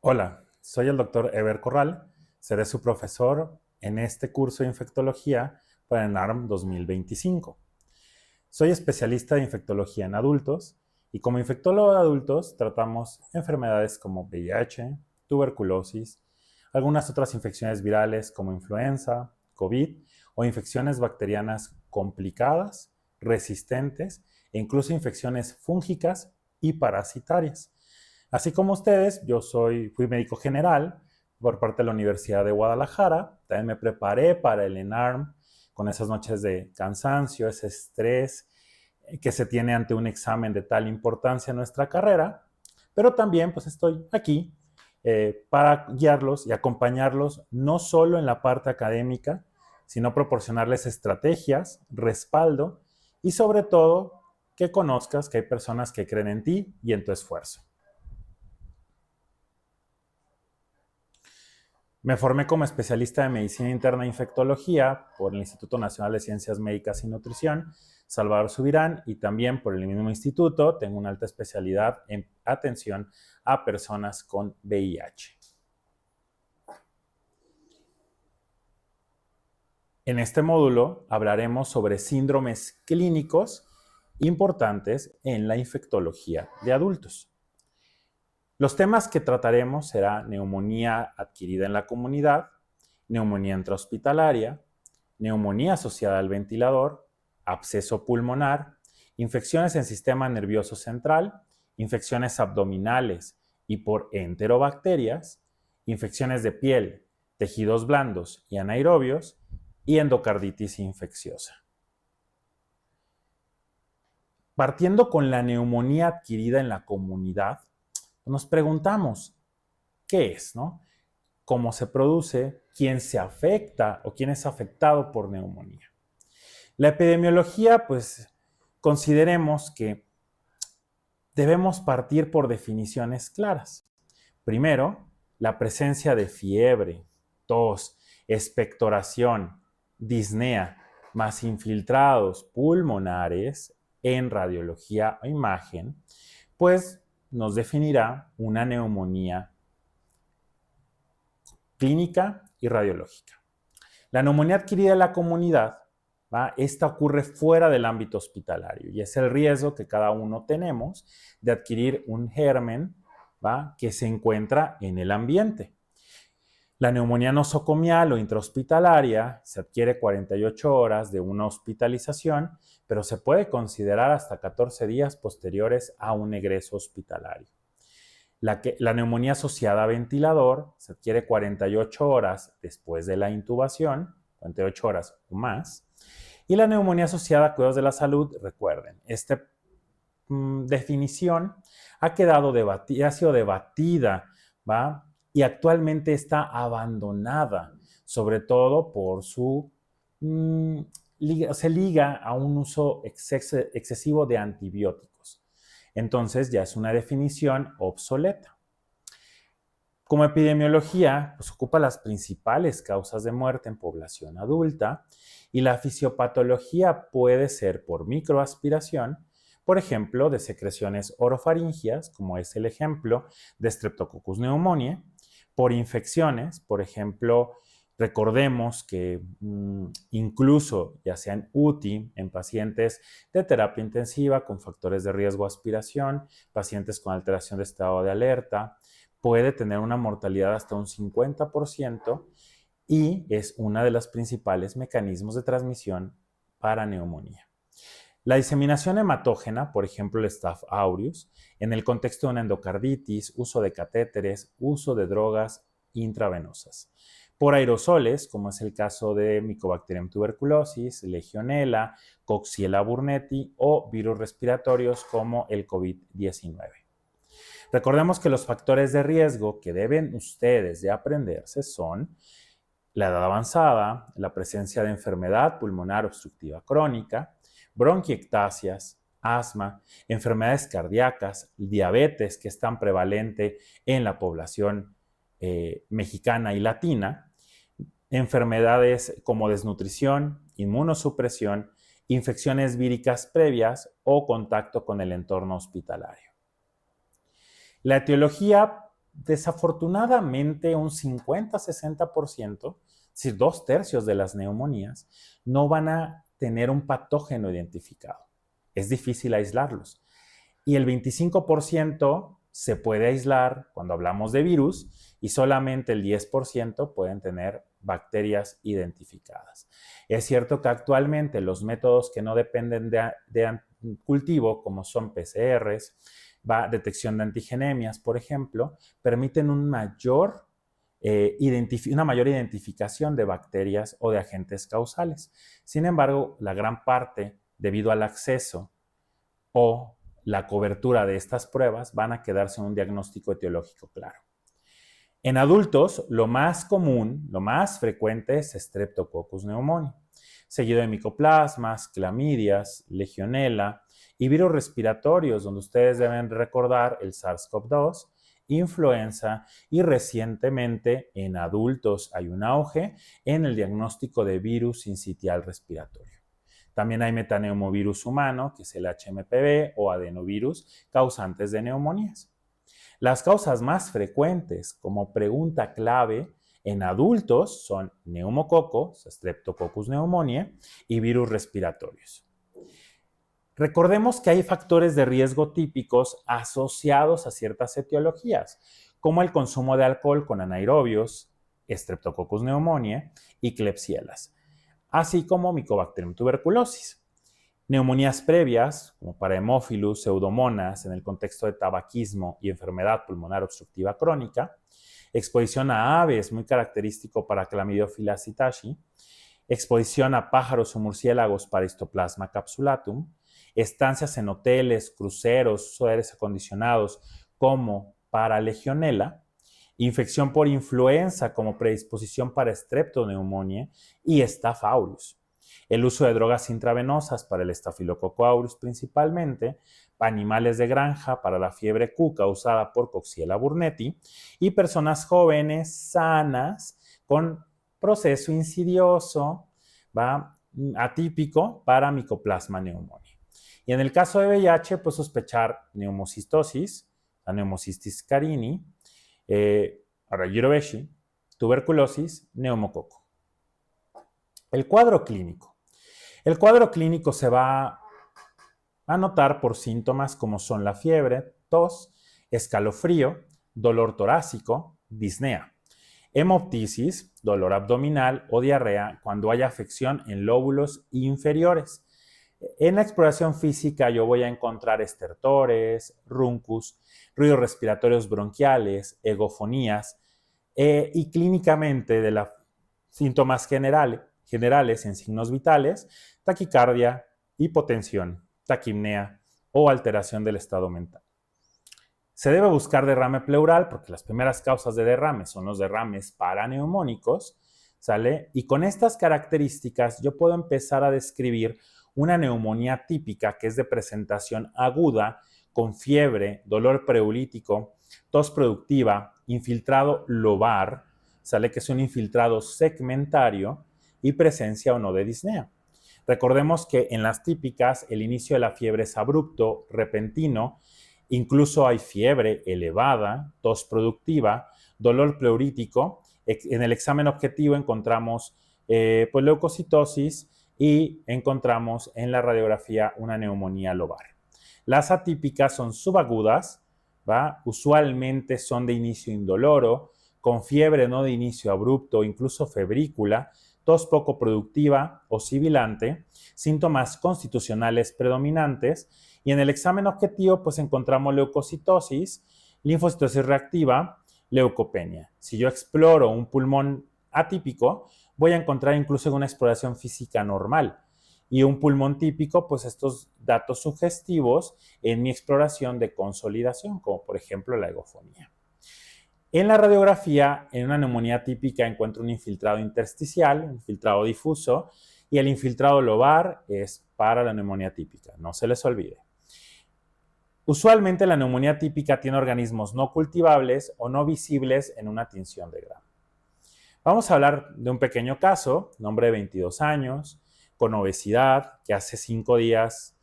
Hola, soy el doctor Eber Corral. Seré su profesor en este curso de infectología para ENARM 2025. Soy especialista de infectología en adultos y como infectólogo de adultos tratamos enfermedades como VIH, tuberculosis, algunas otras infecciones virales como influenza, COVID o infecciones bacterianas complicadas, resistentes e incluso infecciones fúngicas y parasitarias. Así como ustedes, fui médico general por parte de la Universidad de Guadalajara. También me preparé para el ENARM con esas noches de cansancio, ese estrés que se tiene ante un examen de tal importancia en nuestra carrera. Pero también pues estoy aquí para guiarlos y acompañarlos no solo en la parte académica, sino proporcionarles estrategias, respaldo y sobre todo que conozcas que hay personas que creen en ti y en tu esfuerzo. Me formé como especialista de medicina interna e infectología por el Instituto Nacional de Ciencias Médicas y Nutrición, Salvador Subirán, y también por el mismo instituto tengo una alta especialidad en atención a personas con VIH. En este módulo hablaremos sobre síndromes clínicos importantes en la infectología de adultos. Los temas que trataremos serán neumonía adquirida en la comunidad, neumonía intrahospitalaria, neumonía asociada al ventilador, absceso pulmonar, infecciones en sistema nervioso central, infecciones abdominales y por enterobacterias, infecciones de piel, tejidos blandos y anaerobios y endocarditis infecciosa. Partiendo con la neumonía adquirida en la comunidad, nos preguntamos, ¿qué es, no? ¿Cómo se produce? ¿Quién se afecta o quién es afectado por neumonía? La epidemiología, pues consideremos que debemos partir por definiciones claras. Primero, la presencia de fiebre, tos, expectoración, disnea, más infiltrados pulmonares en radiología o imagen, pues nos definirá una neumonía clínica y radiológica. La neumonía adquirida en la comunidad, ¿va? Esta ocurre fuera del ámbito hospitalario y es el riesgo que cada uno tenemos de adquirir un germen, ¿va? Que se encuentra en el ambiente. La neumonía nosocomial o intrahospitalaria se adquiere 48 horas de una hospitalización, pero se puede considerar hasta 14 días posteriores a un egreso hospitalario. La neumonía asociada a ventilador se adquiere 48 horas después de la intubación, 48 horas o más. Y la neumonía asociada a cuidados de la salud, recuerden, esta definición ha sido debatida, ¿va? Y actualmente está abandonada, sobre todo por se liga a un uso excesivo de antibióticos. Entonces ya es una definición obsoleta. Como epidemiología, pues ocupa las principales causas de muerte en población adulta y la fisiopatología puede ser por microaspiración, por ejemplo, de secreciones orofaringias, como es el ejemplo de Streptococcus pneumoniae, por infecciones, por ejemplo, recordemos que incluso ya sea en UTI, en pacientes de terapia intensiva con factores de riesgo a aspiración, pacientes con alteración de estado de alerta, puede tener una mortalidad hasta un 50% y es uno de los principales mecanismos de transmisión para neumonía. La diseminación hematógena, por ejemplo el Staph aureus, en el contexto de una endocarditis, uso de catéteres, uso de drogas intravenosas. Por aerosoles, como es el caso de Mycobacterium tuberculosis, Legionella, Coxiella burnetii o virus respiratorios como el COVID-19. Recordemos que los factores de riesgo que deben ustedes de aprenderse son la edad avanzada, la presencia de enfermedad pulmonar obstructiva crónica, bronquiectasias, asma, enfermedades cardíacas, diabetes que es tan prevalente en la población mexicana y latina, enfermedades como desnutrición, inmunosupresión, infecciones víricas previas o contacto con el entorno hospitalario. La etiología desafortunadamente un 50-60%, es decir, 2/3 de las neumonías, no van a tener un patógeno identificado. Es difícil aislarlos. Y el 25% se puede aislar cuando hablamos de virus y solamente el 10% pueden tener bacterias identificadas. Es cierto que actualmente los métodos que no dependen de cultivo, como son PCRs, detección de antigenemias, por ejemplo, permiten una mayor identificación de bacterias o de agentes causales. Sin embargo, la gran parte, debido al acceso o la cobertura de estas pruebas, van a quedarse en un diagnóstico etiológico claro. En adultos, lo más común, lo más frecuente es Streptococcus pneumoniae, seguido de micoplasmas, clamidias, legionela y virus respiratorios, donde ustedes deben recordar el SARS-CoV-2, influenza y recientemente en adultos hay un auge en el diagnóstico de virus sincitial respiratorio. También hay metaneumovirus humano, que es el HMPV o adenovirus, causantes de neumonías. Las causas más frecuentes como pregunta clave en adultos son neumococo, Streptococcus pneumoniae, y virus respiratorios. Recordemos que hay factores de riesgo típicos asociados a ciertas etiologías, como el consumo de alcohol con anaerobios, Streptococcus pneumoniae y Klebsielas, así como Mycobacterium tuberculosis. Neumonías previas, como para Haemophilus, Pseudomonas, en el contexto de tabaquismo y enfermedad pulmonar obstructiva crónica, exposición a aves, muy característico para Chlamydophila psittaci, exposición a pájaros o murciélagos para Histoplasma capsulatum, estancias en hoteles, cruceros, aires acondicionados como para Legionella, infección por influenza como predisposición para Streptoneumonia y Staph aureus. El uso de drogas intravenosas para el Staphylococcus aureus principalmente, para animales de granja, para la fiebre Q causada por Coxiella burnetii y personas jóvenes sanas con proceso insidioso, atípico para Mycoplasma pneumoniae. Y en el caso de VIH, pues sospechar neumocistosis, la Pneumocystis carini, Aragiroveshi, tuberculosis, neumococo. El cuadro clínico. El cuadro clínico se va a notar por síntomas como son la fiebre, tos, escalofrío, dolor torácico, disnea, hemoptisis, dolor abdominal o diarrea cuando hay afección en lóbulos inferiores. En la exploración física yo voy a encontrar estertores, runcus, ruidos respiratorios bronquiales, egofonías y clínicamente de los síntomas generales en signos vitales, taquicardia, hipotensión, taquipnea o alteración del estado mental. Se debe buscar derrame pleural porque las primeras causas de derrame son los derrames paraneumónicos, ¿sale? Y con estas características yo puedo empezar a describir una neumonía típica que es de presentación aguda, con fiebre, dolor preulítico, tos productiva, infiltrado lobar, ¿sale? Que es un infiltrado segmentario y presencia o no de disnea. Recordemos que en las típicas el inicio de la fiebre es abrupto, repentino, incluso hay fiebre elevada, tos productiva, dolor pleurítico. En el examen objetivo encontramos pues, leucocitosis y encontramos en la radiografía una neumonía lobar. Las atípicas son subagudas, usualmente son de inicio indoloro, con fiebre no de inicio abrupto, incluso febrícula, tos poco productiva o sibilante, síntomas constitucionales predominantes, y en el examen objetivo pues encontramos leucocitosis, linfocitosis reactiva, leucopenia. Si yo exploro un pulmón atípico, voy a encontrar incluso en una exploración física normal. Y un pulmón típico, pues estos datos sugestivos en mi exploración de consolidación, como por ejemplo la egofonía. En la radiografía, en una neumonía típica encuentro un infiltrado intersticial, un infiltrado difuso, y el infiltrado lobar es para la neumonía típica, no se les olvide. Usualmente la neumonía típica tiene organismos no cultivables o no visibles en una tinción de grano. Vamos a hablar de un pequeño caso, un hombre de 22 años, con obesidad, que hace 5 días,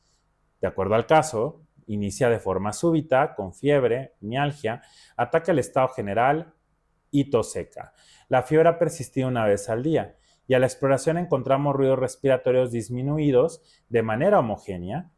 de acuerdo al caso, inicia de forma súbita, con fiebre, mialgia, ataca el estado general y tos seca. La fiebre ha persistido una vez al día y a la exploración encontramos ruidos respiratorios disminuidos de manera homogénea,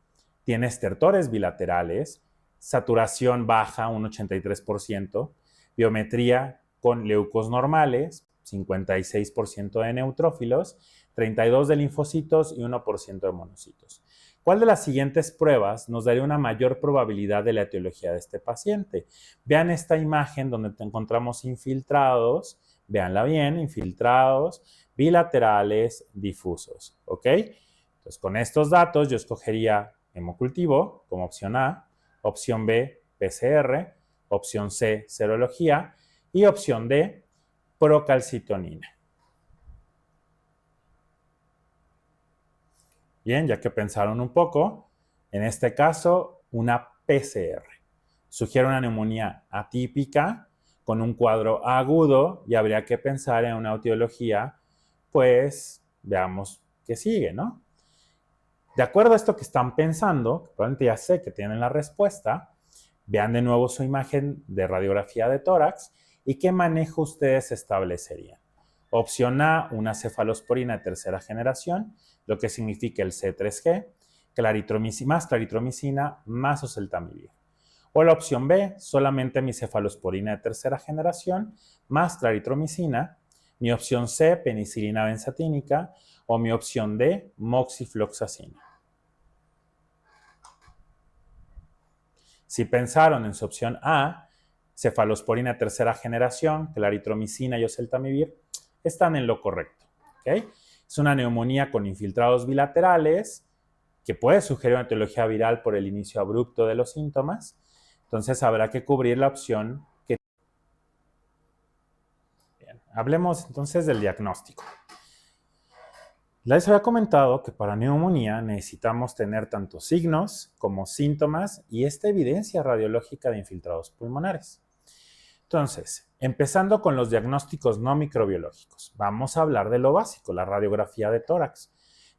tiene estertores bilaterales, saturación baja, un 83%, biometría con leucos normales, 56% de neutrófilos, 32% de linfocitos y 1% de monocitos. ¿Cuál de las siguientes pruebas nos daría una mayor probabilidad de la etiología de este paciente? Vean esta imagen donde encontramos infiltrados, véanla bien, infiltrados, bilaterales, difusos, ¿ok? Entonces, con estos datos yo escogería hemocultivo como opción A, opción B, PCR, opción C, serología y opción D, procalcitonina. Bien, ya que pensaron un poco, en este caso, una PCR. Sugiere una neumonía atípica con un cuadro agudo y habría que pensar en una etiología, pues veamos qué sigue, ¿no? De acuerdo a esto que están pensando, probablemente ya sé que tienen la respuesta, vean de nuevo su imagen de radiografía de tórax y qué manejo ustedes establecerían. Opción A, una cefalosporina de tercera generación, lo que significa el C3G, más claritromicina, más oseltamivir. O la opción B, solamente mi cefalosporina de tercera generación, más claritromicina. Mi opción C, penicilina benzatínica. O mi opción D, moxifloxacina. Si pensaron en su opción A, cefalosporina de tercera generación, claritromicina y oseltamivir, están en lo correcto. ¿Okay? Es una neumonía con infiltrados bilaterales que puede sugerir una etiología viral por el inicio abrupto de los síntomas. Entonces habrá que cubrir la opción que... Bien, hablemos entonces del diagnóstico. Les había comentado que para neumonía necesitamos tener tanto signos como síntomas y esta evidencia radiológica de infiltrados pulmonares. Entonces, empezando con los diagnósticos no microbiológicos, vamos a hablar de lo básico, la radiografía de tórax.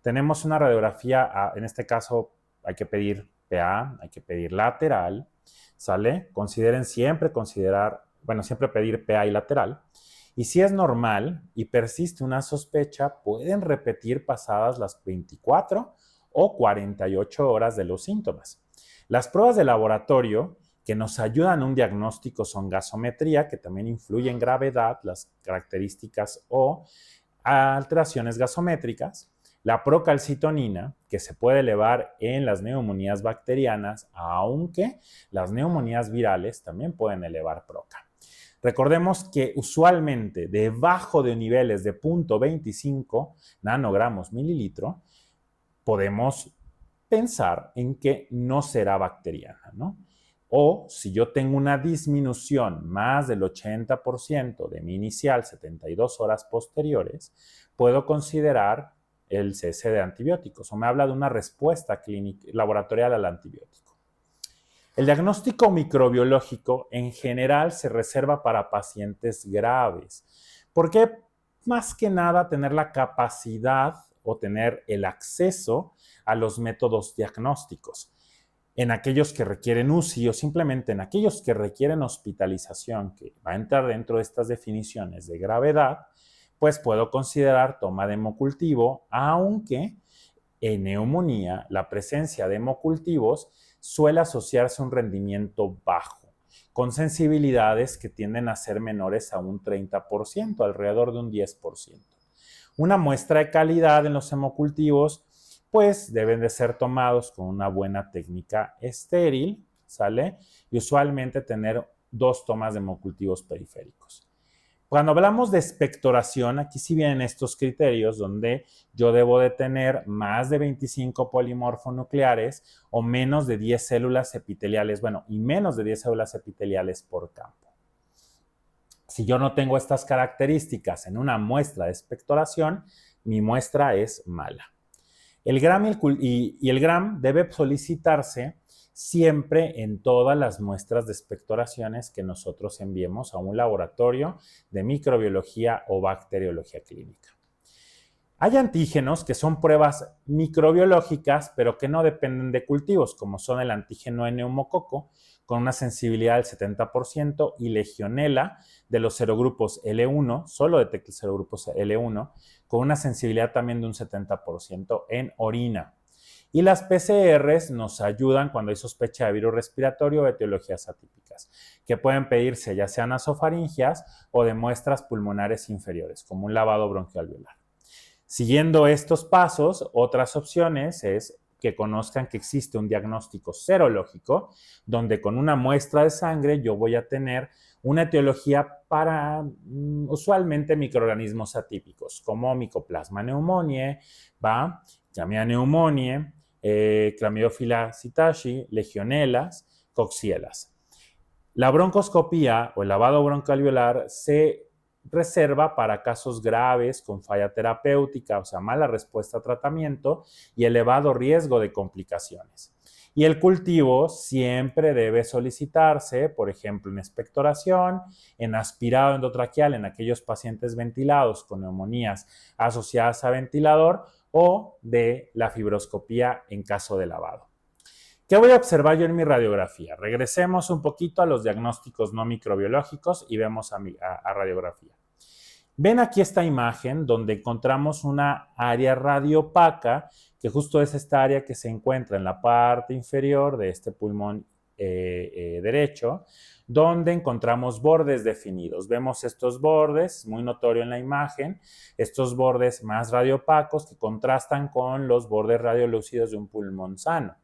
Tenemos una radiografía, en este caso hay que pedir PA, hay que pedir lateral, ¿sale? Consideren siempre pedir PA y lateral. Y si es normal y persiste una sospecha, pueden repetir pasadas las 24 o 48 horas de los síntomas. Las pruebas de laboratorio que nos ayudan a un diagnóstico son gasometría, que también influye en gravedad, las características o alteraciones gasométricas, la procalcitonina, que se puede elevar en las neumonías bacterianas, aunque las neumonías virales también pueden elevar proca. Recordemos que usualmente debajo de niveles de 0.25 nanogramos mililitro, podemos pensar en que no será bacteriana, ¿no? O si yo tengo una disminución más del 80% de mi inicial 72 horas posteriores, puedo considerar el cese de antibióticos o me habla de una respuesta laboratorial al antibiótico. El diagnóstico microbiológico en general se reserva para pacientes graves, porque más que nada tener la capacidad o tener el acceso a los métodos diagnósticos. En aquellos que requieren UCI o simplemente en aquellos que requieren hospitalización, que va a entrar dentro de estas definiciones de gravedad, pues puedo considerar toma de hemocultivo, aunque en neumonía la presencia de hemocultivos suele asociarse a un rendimiento bajo, con sensibilidades que tienden a ser menores a un 30%, alrededor de un 10%. Una muestra de calidad en los hemocultivos, pues deben de ser tomados con una buena técnica estéril, ¿sale? Y usualmente tener 2 tomas de hemocultivos periféricos. Cuando hablamos de expectoración, aquí sí vienen estos criterios donde yo debo de tener más de 25 polimorfonucleares o menos de 10 células epiteliales, y menos de 10 células epiteliales por campo. Si yo no tengo estas características en una muestra de expectoración, mi muestra es mala. El GRAM y el GRAM debe solicitarse siempre en todas las muestras de expectoraciones que nosotros enviemos a un laboratorio de microbiología o bacteriología clínica. Hay antígenos que son pruebas microbiológicas, pero que no dependen de cultivos, como son el antígeno de neumococo, con una sensibilidad del 70%, y legionela de los serogrupos L1, solo detecta el serogrupos L1, con una sensibilidad también de un 70% en orina. Y las PCRs nos ayudan cuando hay sospecha de virus respiratorio o etiologías atípicas, que pueden pedirse ya sean nasofaringias o de muestras pulmonares inferiores, como un lavado bronquialveolar. Siguiendo estos pasos, otras opciones es que conozcan que existe un diagnóstico serológico, donde con una muestra de sangre yo voy a tener una etiología para usualmente microorganismos atípicos, como Mycoplasma pneumoniae, Chlamydia pneumoniae, Chlamydophila psittaci, legionelas, coxielas. La broncoscopía o el lavado broncoalveolar se reserva para casos graves con falla terapéutica, o sea, mala respuesta a tratamiento y elevado riesgo de complicaciones. Y el cultivo siempre debe solicitarse, por ejemplo, en expectoración, en aspirado endotraqueal en aquellos pacientes ventilados con neumonías asociadas a ventilador o de la fibroscopía en caso de lavado. ¿Qué voy a observar yo en mi radiografía? Regresemos un poquito a los diagnósticos no microbiológicos y vemos a radiografía. Ven aquí esta imagen donde encontramos una área radiopaca, que justo es esta área que se encuentra en la parte inferior de este pulmón derecho, donde encontramos bordes definidos. Vemos estos bordes, muy notorio en la imagen, estos bordes más radiopacos que contrastan con los bordes radiolúcidos de un pulmón sano.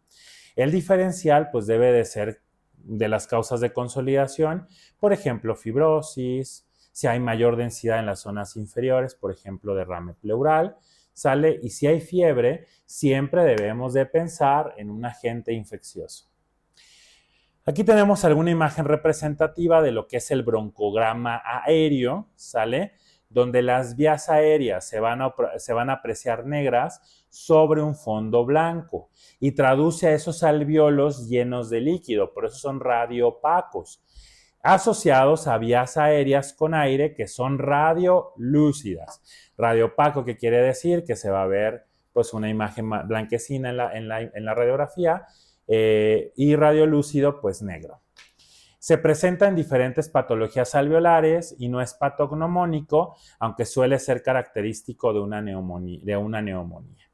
El diferencial pues debe de ser de las causas de consolidación, por ejemplo, fibrosis, si hay mayor densidad en las zonas inferiores, por ejemplo, derrame pleural, ¿sale? Y si hay fiebre, siempre debemos de pensar en un agente infeccioso. Aquí tenemos alguna imagen representativa de lo que es el broncograma aéreo, ¿sale? Donde las vías aéreas se van a apreciar negras sobre un fondo blanco y traduce a esos alvéolos llenos de líquido, por eso son radiopacos, asociados a vías aéreas con aire que son radiolúcidas. Radiopaco, que quiere decir que se va a ver pues una imagen blanquecina en la radiografía, y radiolúcido pues negro. Se presenta en diferentes patologías alveolares y no es patognomónico, aunque suele ser característico de una neumonía.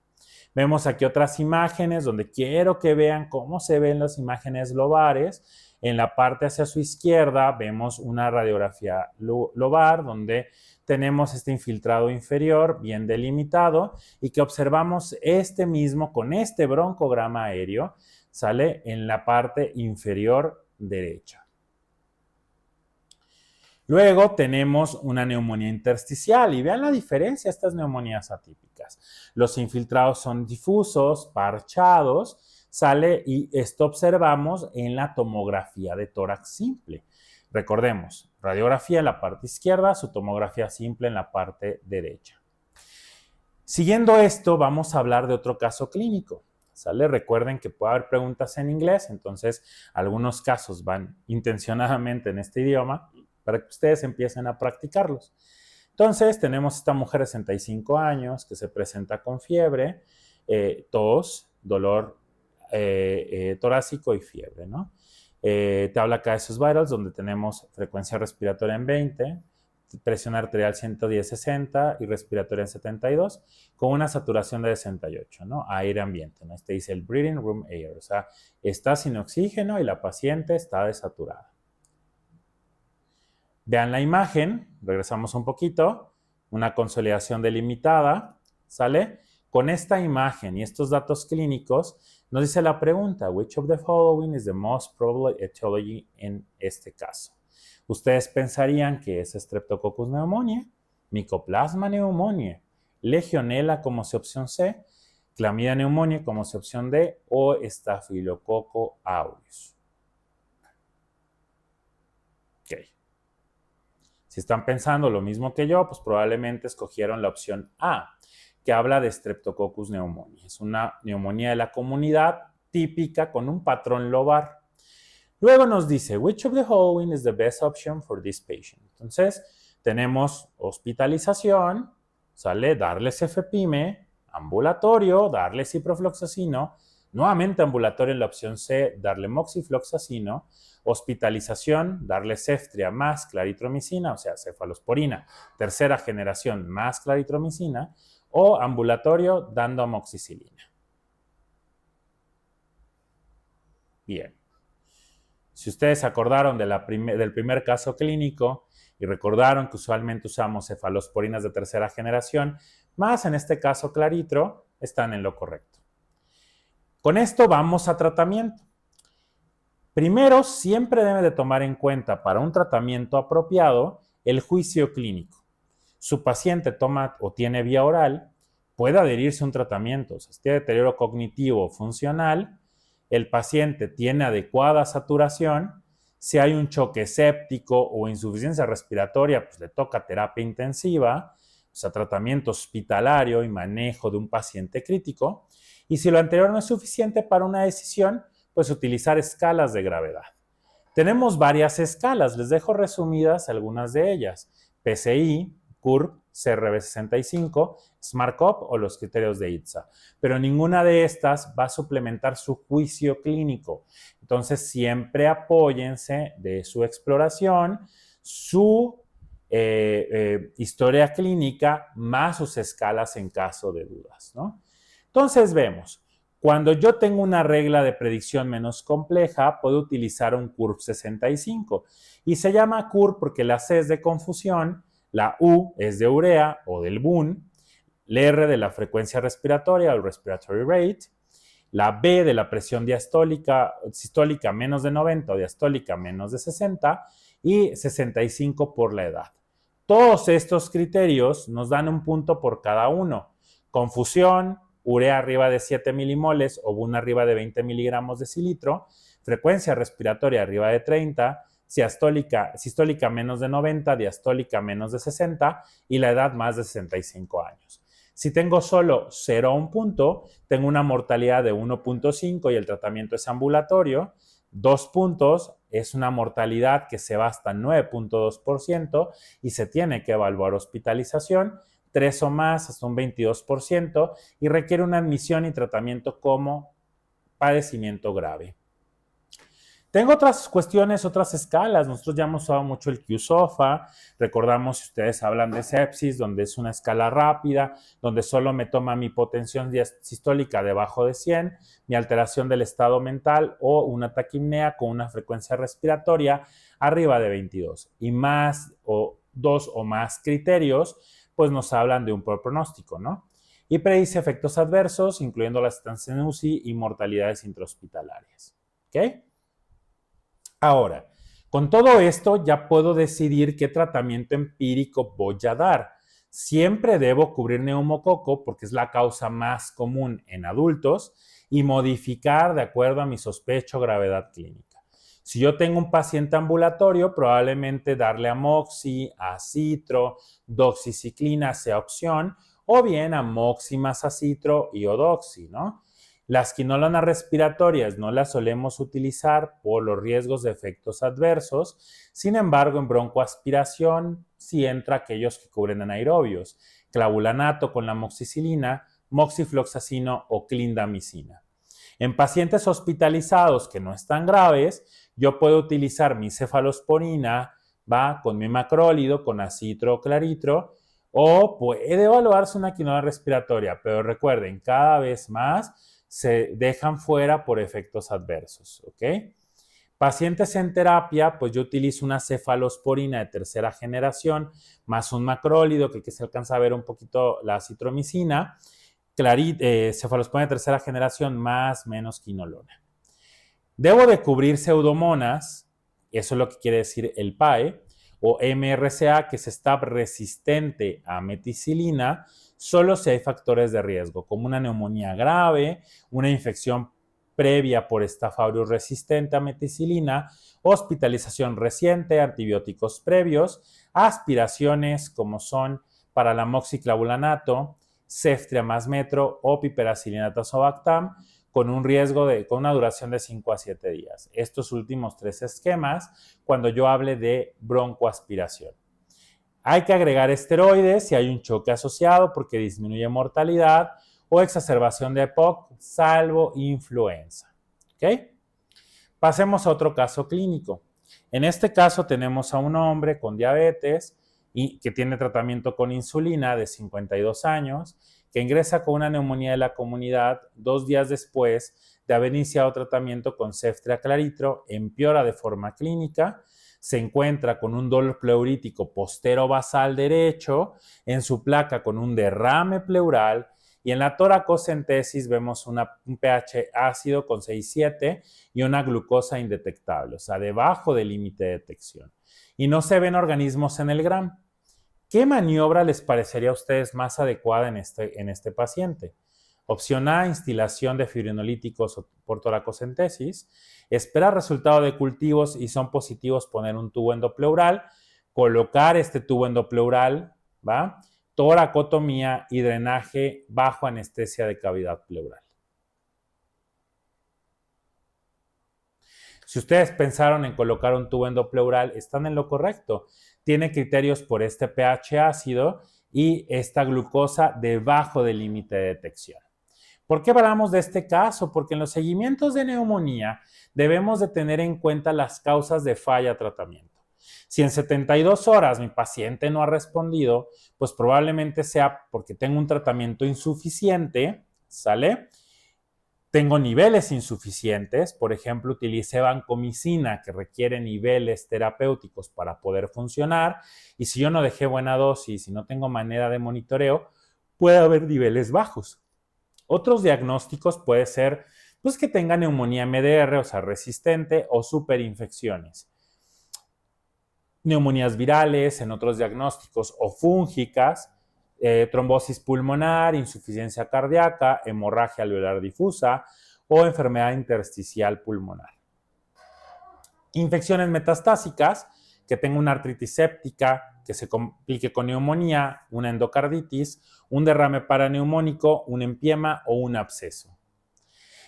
Vemos aquí otras imágenes donde quiero que vean cómo se ven las imágenes lobares. En la parte hacia su izquierda vemos una radiografía lobar donde tenemos este infiltrado inferior bien delimitado y que observamos este mismo con este broncograma aéreo, sale en la parte inferior derecha. Luego tenemos una neumonía intersticial y vean la diferencia de estas neumonías atípicas. Los infiltrados son difusos, parchados, sale y esto observamos en la tomografía de tórax simple. Recordemos, radiografía en la parte izquierda, su tomografía simple en la parte derecha. Siguiendo esto, vamos a hablar de otro caso clínico. ¿Sale? Recuerden que puede haber preguntas en inglés, entonces algunos casos van intencionadamente en este idioma para que ustedes empiecen a practicarlos. Entonces, tenemos esta mujer de 65 años que se presenta con fiebre, tos, dolor torácico y fiebre, ¿no? Te habla acá de sus vitals, donde tenemos frecuencia respiratoria en 20, presión arterial 110-60 y respiratoria en 72, con una saturación de 68, ¿no? Aire ambiente, ¿no? Este dice el breathing room air, o sea, está sin oxígeno y la paciente está desaturada. Vean la imagen, regresamos un poquito, una consolidación delimitada, ¿sale? Con esta imagen y estos datos clínicos, nos dice la pregunta, which of the following is the most probable etiology en este caso? Ustedes pensarían que es Streptococcus pneumoniae, Mycoplasma pneumoniae, Legionella como su opción C, Chlamydia pneumoniae como su opción D o Staphylococcus aureus. Ok. Si están pensando lo mismo que yo, pues probablemente escogieron la opción A, que habla de Streptococcus pneumoniae. Es una neumonía de la comunidad típica con un patrón lobar. Luego nos dice, which of the following is the best option for this patient? Entonces, tenemos hospitalización, ¿sale? Darles cefepime, ambulatorio, darle ciprofloxacino, nuevamente ambulatorio en la opción C, darle moxifloxacino, hospitalización, darle ceftria más claritromicina, o sea, cefalosporina, tercera generación más claritromicina, o ambulatorio dando amoxicilina. Bien. Si ustedes se acordaron de del primer caso clínico y recordaron que usualmente usamos cefalosporinas de tercera generación, más en este caso claritro, están en lo correcto. Con esto vamos a tratamiento. Primero, siempre debe de tomar en cuenta para un tratamiento apropiado el juicio clínico. Su paciente toma o tiene vía oral, puede adherirse a un tratamiento. Si tiene deterioro cognitivo o funcional, el paciente tiene adecuada saturación. Si hay un choque séptico o insuficiencia respiratoria, pues le toca terapia intensiva, o sea, tratamiento hospitalario y manejo de un paciente crítico. Y si lo anterior no es suficiente para una decisión, pues utilizar escalas de gravedad. Tenemos varias escalas, les dejo resumidas algunas de ellas. PCI, CURB, CRB65, SMART-COP o los criterios de ITSA. Pero ninguna de estas va a suplementar su juicio clínico. Entonces, siempre apóyense de su exploración, su historia clínica, más sus escalas en caso de dudas, ¿no? Entonces, vemos. Cuando yo tengo una regla de predicción menos compleja, puedo utilizar un CURB 65. Y se llama CURB porque la C es de confusión, la U es de urea o del BUN, la R de la frecuencia respiratoria o el respiratory rate, la B de la presión sistólica menos de 90 o diastólica menos de 60 y 65 por la edad. Todos estos criterios nos dan un punto por cada uno. Confusión, urea arriba de 7 milimoles o BUN arriba de 20 miligramos de cilitro, frecuencia respiratoria arriba de 30, sistólica menos de 90, diastólica menos de 60 y la edad más de 65 años. Si tengo solo 0 a 1 punto, tengo una mortalidad de 1.5 y el tratamiento es ambulatorio. 2 puntos es una mortalidad que se va hasta 9.2% y se tiene que evaluar hospitalización. 3 o más hasta un 22% y requiere una admisión y tratamiento como padecimiento grave. Tengo otras cuestiones, otras escalas. Nosotros ya hemos usado mucho el QSOFA. Recordamos, si ustedes hablan de sepsis, donde es una escala rápida, donde solo me toma mi hipotensión sistólica debajo de 100, mi alteración del estado mental o una taquipnea con una frecuencia respiratoria arriba de 22. Y más o 2 o más criterios, pues nos hablan de un peor pronóstico, ¿no? Y predice efectos adversos, incluyendo la estancia en UCI y mortalidades intrahospitalarias. ¿Ok? Ahora, con todo esto ya puedo decidir qué tratamiento empírico voy a dar. Siempre debo cubrir neumococo porque es la causa más común en adultos y modificar de acuerdo a mi sospecha o gravedad clínica. Si yo tengo un paciente ambulatorio, probablemente darle amoxi, acitro, doxiciclina sea opción, o bien amoxi más acitro y odoxi, ¿no? Las quinolonas respiratorias no las solemos utilizar por los riesgos de efectos adversos. Sin embargo, en broncoaspiración sí entra aquellos que cubren anaerobios, clavulanato con la amoxicilina, moxifloxacino o clindamicina. En pacientes hospitalizados que no están graves, yo puedo utilizar mi cefalosporina, con mi macrólido, con acitro o claritro, o puede evaluarse una quinona respiratoria, pero recuerden, cada vez más se dejan fuera por efectos adversos, ¿ok? Pacientes en terapia, pues yo utilizo una cefalosporina de tercera generación más un macrólido, que se alcanza a ver un poquito la acitromicina, cefalosporina de tercera generación más menos quinolona. Debo de cubrir pseudomonas, eso es lo que quiere decir el PAE, o MRSA, que es STAP resistente a meticilina, solo si hay factores de riesgo, como una neumonía grave, una infección previa por Staph aureus resistente a meticilina, hospitalización reciente, antibióticos previos, aspiraciones como son para la moxiclavulanato, ceftria más metro o piperacilina tazobactam, con un riesgo con una duración de 5 a 7 días. Estos últimos 3 esquemas, cuando yo hable de broncoaspiración. Hay que agregar esteroides si hay un choque asociado porque disminuye mortalidad o exacerbación de EPOC, salvo influenza. ¿Ok? Pasemos a otro caso clínico. En este caso tenemos a un hombre con diabetes y que tiene tratamiento con insulina de 52 años, que ingresa con una neumonía de la comunidad 2 días después de haber iniciado tratamiento con ceftriaxclaritro, empeora de forma clínica, se encuentra con un dolor pleurítico postero-basal derecho, en su placa con un derrame pleural y en la toracocentesis vemos un pH ácido con 6,7 y una glucosa indetectable, o sea, debajo del límite de detección. Y no se ven organismos en el GRAM. ¿Qué maniobra les parecería a ustedes más adecuada en este paciente? Opción A, instilación de fibrinolíticos por toracocentesis. Espera resultado de cultivos y son positivos poner un tubo endopleural, colocar este tubo endopleural, ¿va? Toracotomía y drenaje bajo anestesia de cavidad pleural. Si ustedes pensaron en colocar un tubo endopleural, están en lo correcto. Tiene criterios por este pH ácido y esta glucosa debajo del límite de detección. ¿Por qué hablamos de este caso? Porque en los seguimientos de neumonía debemos de tener en cuenta las causas de falla tratamiento. Si en 72 horas mi paciente no ha respondido, pues probablemente sea porque tengo un tratamiento insuficiente, ¿sale? Tengo niveles insuficientes, por ejemplo, utilicé vancomicina que requiere niveles terapéuticos para poder funcionar y si yo no dejé buena dosis y no tengo manera de monitoreo, puede haber niveles bajos. Otros diagnósticos puede ser pues, que tenga neumonía MDR, o sea, resistente o superinfecciones. Neumonías virales en otros diagnósticos o fúngicas, trombosis pulmonar, insuficiencia cardíaca, hemorragia alveolar difusa o enfermedad intersticial pulmonar. Infecciones metastásicas, que tenga una artritis séptica, que se complique con neumonía, una endocarditis, un derrame paraneumónico, un empiema o un absceso.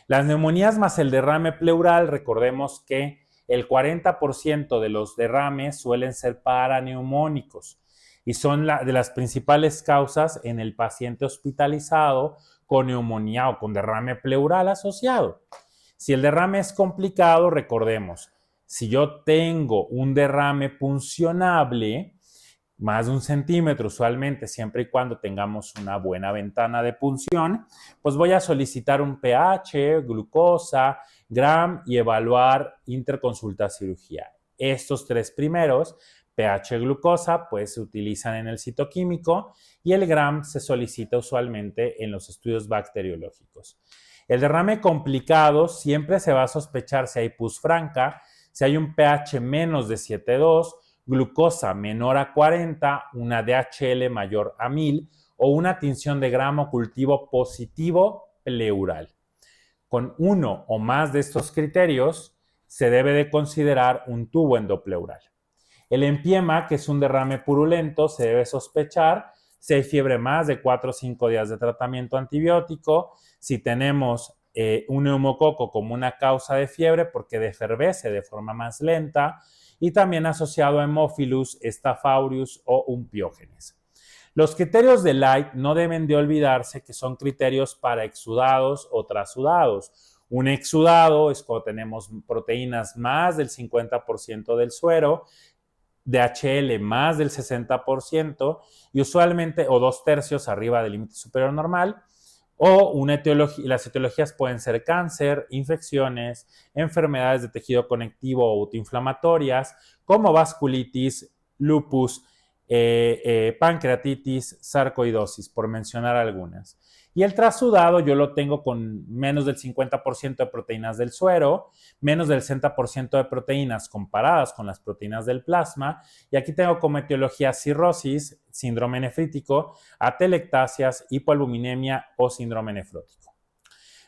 Las neumonías más el derrame pleural, recordemos que el 40% de los derrames suelen ser paraneumónicos y son de las principales causas en el paciente hospitalizado con neumonía o con derrame pleural asociado. Si el derrame es complicado, recordemos, si yo tengo un derrame puncionable, más de 1 centímetro usualmente, siempre y cuando tengamos una buena ventana de punción, pues voy a solicitar un pH, glucosa, GRAM y evaluar interconsulta cirugía. Estos 3 primeros, pH, glucosa, pues se utilizan en el citoquímico y el GRAM se solicita usualmente en los estudios bacteriológicos. El derrame complicado siempre se va a sospechar si hay pus franca, si hay un pH menos de 7,2, glucosa menor a 40, una DHL mayor a 1000 o una tinción de gramo cultivo positivo pleural. Con uno o más de estos criterios, se debe de considerar un tubo endopleural. El empiema, que es un derrame purulento, se debe sospechar si hay fiebre más de 4 o 5 días de tratamiento antibiótico, si tenemos un neumococo como una causa de fiebre porque defervece de forma más lenta y también asociado a Haemophilus, Staph aureus o Unpiógenes. Los criterios de Light no deben de olvidarse que son criterios para exudados o trasudados. Un exudado es cuando tenemos proteínas más del 50% del suero, DHL más del 60% y usualmente o 2/3 arriba del límite superior normal. O una etiología, las etiologías pueden ser cáncer, infecciones, enfermedades de tejido conectivo o autoinflamatorias, como vasculitis, lupus, pancreatitis, sarcoidosis, por mencionar algunas. Y el trasudado yo lo tengo con menos del 50% de proteínas del suero, menos del 60% de proteínas comparadas con las proteínas del plasma. Y aquí tengo como etiología cirrosis, síndrome nefrítico, atelectasias, hipoalbuminemia o síndrome nefrótico.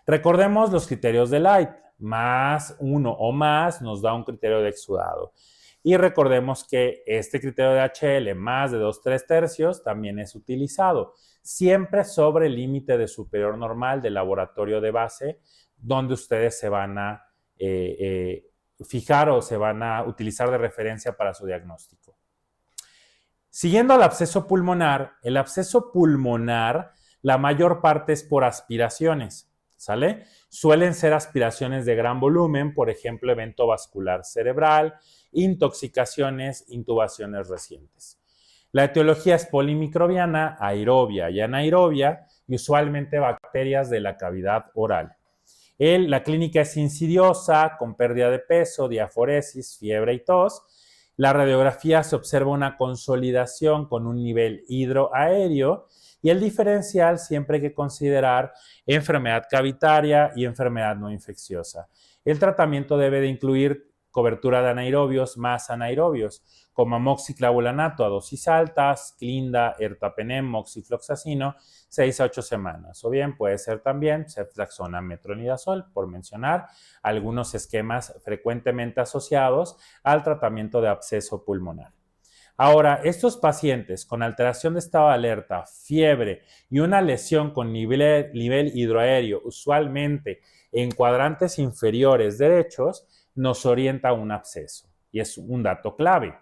Recordemos los criterios de Light. Más uno o más nos da un criterio de exudado. Y recordemos que este criterio de HL más de 2/3 también es utilizado, siempre sobre el límite de superior normal del laboratorio de base, donde ustedes se van a fijar o se van a utilizar de referencia para su diagnóstico. Siguiendo al absceso pulmonar, el absceso pulmonar, la mayor parte es por aspiraciones, ¿sale? Suelen ser aspiraciones de gran volumen, por ejemplo, evento vascular cerebral, intoxicaciones, intubaciones recientes. La etiología es polimicrobiana, aerobia y anaerobia, y usualmente bacterias de la cavidad oral. La clínica es insidiosa, con pérdida de peso, diaforesis, fiebre y tos. La radiografía se observa una consolidación con un nivel hidroaéreo y el diferencial siempre hay que considerar enfermedad cavitaria y enfermedad no infecciosa. El tratamiento debe de incluir cobertura de anaerobios más anaerobios, como amoxiclavulanato a dosis altas, clinda, ertapenem, moxifloxacino, 6 a 8 semanas. O bien puede ser también ceftriaxona, metronidazol, por mencionar algunos esquemas frecuentemente asociados al tratamiento de absceso pulmonar. Ahora, estos pacientes con alteración de estado de alerta, fiebre y una lesión con nivel hidroaéreo, usualmente en cuadrantes inferiores derechos, nos orienta a un absceso y es un dato clave.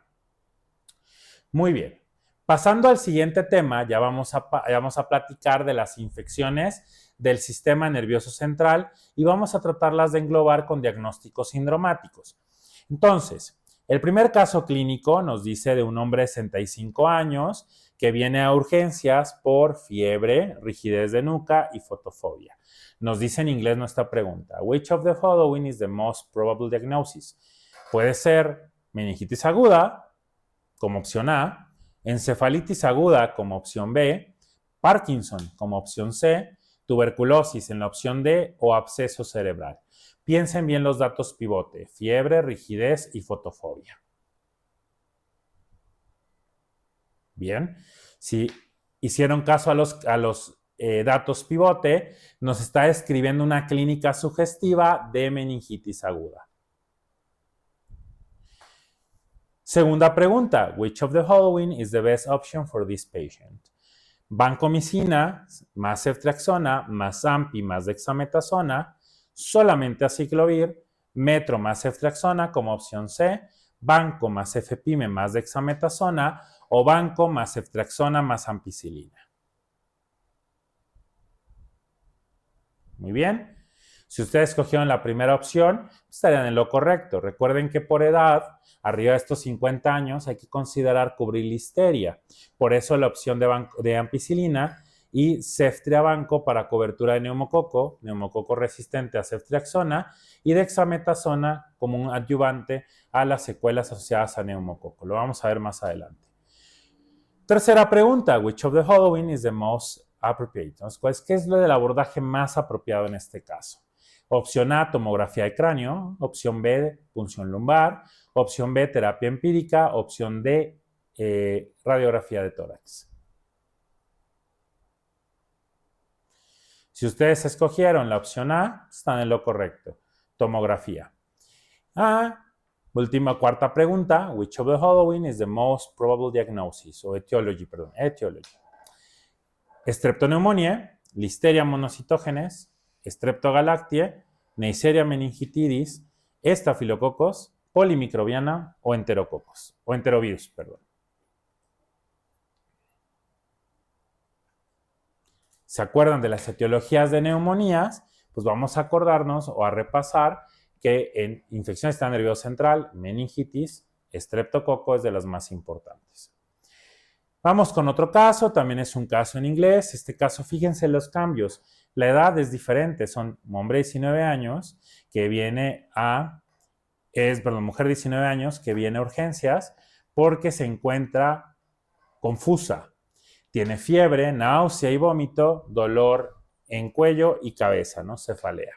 Muy bien. Pasando al siguiente tema, ya vamos a platicar de las infecciones del sistema nervioso central y vamos a tratarlas de englobar con diagnósticos sindromáticos. Entonces, el primer caso clínico nos dice de un hombre de 65 años que viene a urgencias por fiebre, rigidez de nuca y fotofobia. Nos dice en inglés nuestra pregunta: Which of the following is the most probable diagnosis? Puede ser meningitis aguda, como opción A, encefalitis aguda como opción B, Parkinson como opción C, tuberculosis en la opción D o absceso cerebral. Piensen bien los datos pivote: fiebre, rigidez y fotofobia. Bien, si hicieron caso a los datos pivote, nos está describiendo una clínica sugestiva de meningitis aguda. Segunda pregunta: Which of the following is the best option for this patient? Vancomicina más ceftriaxona más Zampi más dexametasona, solamente aciclovir, metro más ceftriaxona como opción C, banco más cefepime más dexametasona o banco más ceftriaxona más ampicilina. Muy bien. Si ustedes escogieron la primera opción, estarían en lo correcto. Recuerden que por edad, arriba de estos 50 años, hay que considerar cubrir listeria. Por eso la opción de ampicilina y ceftriabanco para cobertura de neumococo resistente a ceftriaxona y dexametasona como un adyuvante a las secuelas asociadas a neumococo. Lo vamos a ver más adelante. Tercera pregunta: Which of the following is the most appropriate? ¿Qué es lo del abordaje más apropiado en este caso? Opción A, tomografía de cráneo. Opción B, punción lumbar. Opción B, terapia empírica. Opción D, radiografía de tórax. Si ustedes escogieron la opción A, están en lo correcto. Tomografía. Cuarta pregunta: Which of the following is the most probable diagnosis? O etiology. Streptoneumonía, Listeria monocitógenes, Streptogalactiae, Neisseria meningitidis, Staphylococcus, polimicrobiana o enterovirus. ¿Se acuerdan de las etiologías de neumonías? Pues vamos a acordarnos o a repasar que en infección del sistema nervioso central, meningitis, estreptococo es de las más importantes. Vamos con otro caso, también es un caso en inglés. Este caso, fíjense los cambios. La edad es diferente, son un hombre de 19 años que viene mujer de 19 años que viene a urgencias porque se encuentra confusa. Tiene fiebre, náusea y vómito, dolor en cuello y cabeza, ¿no? Cefalea.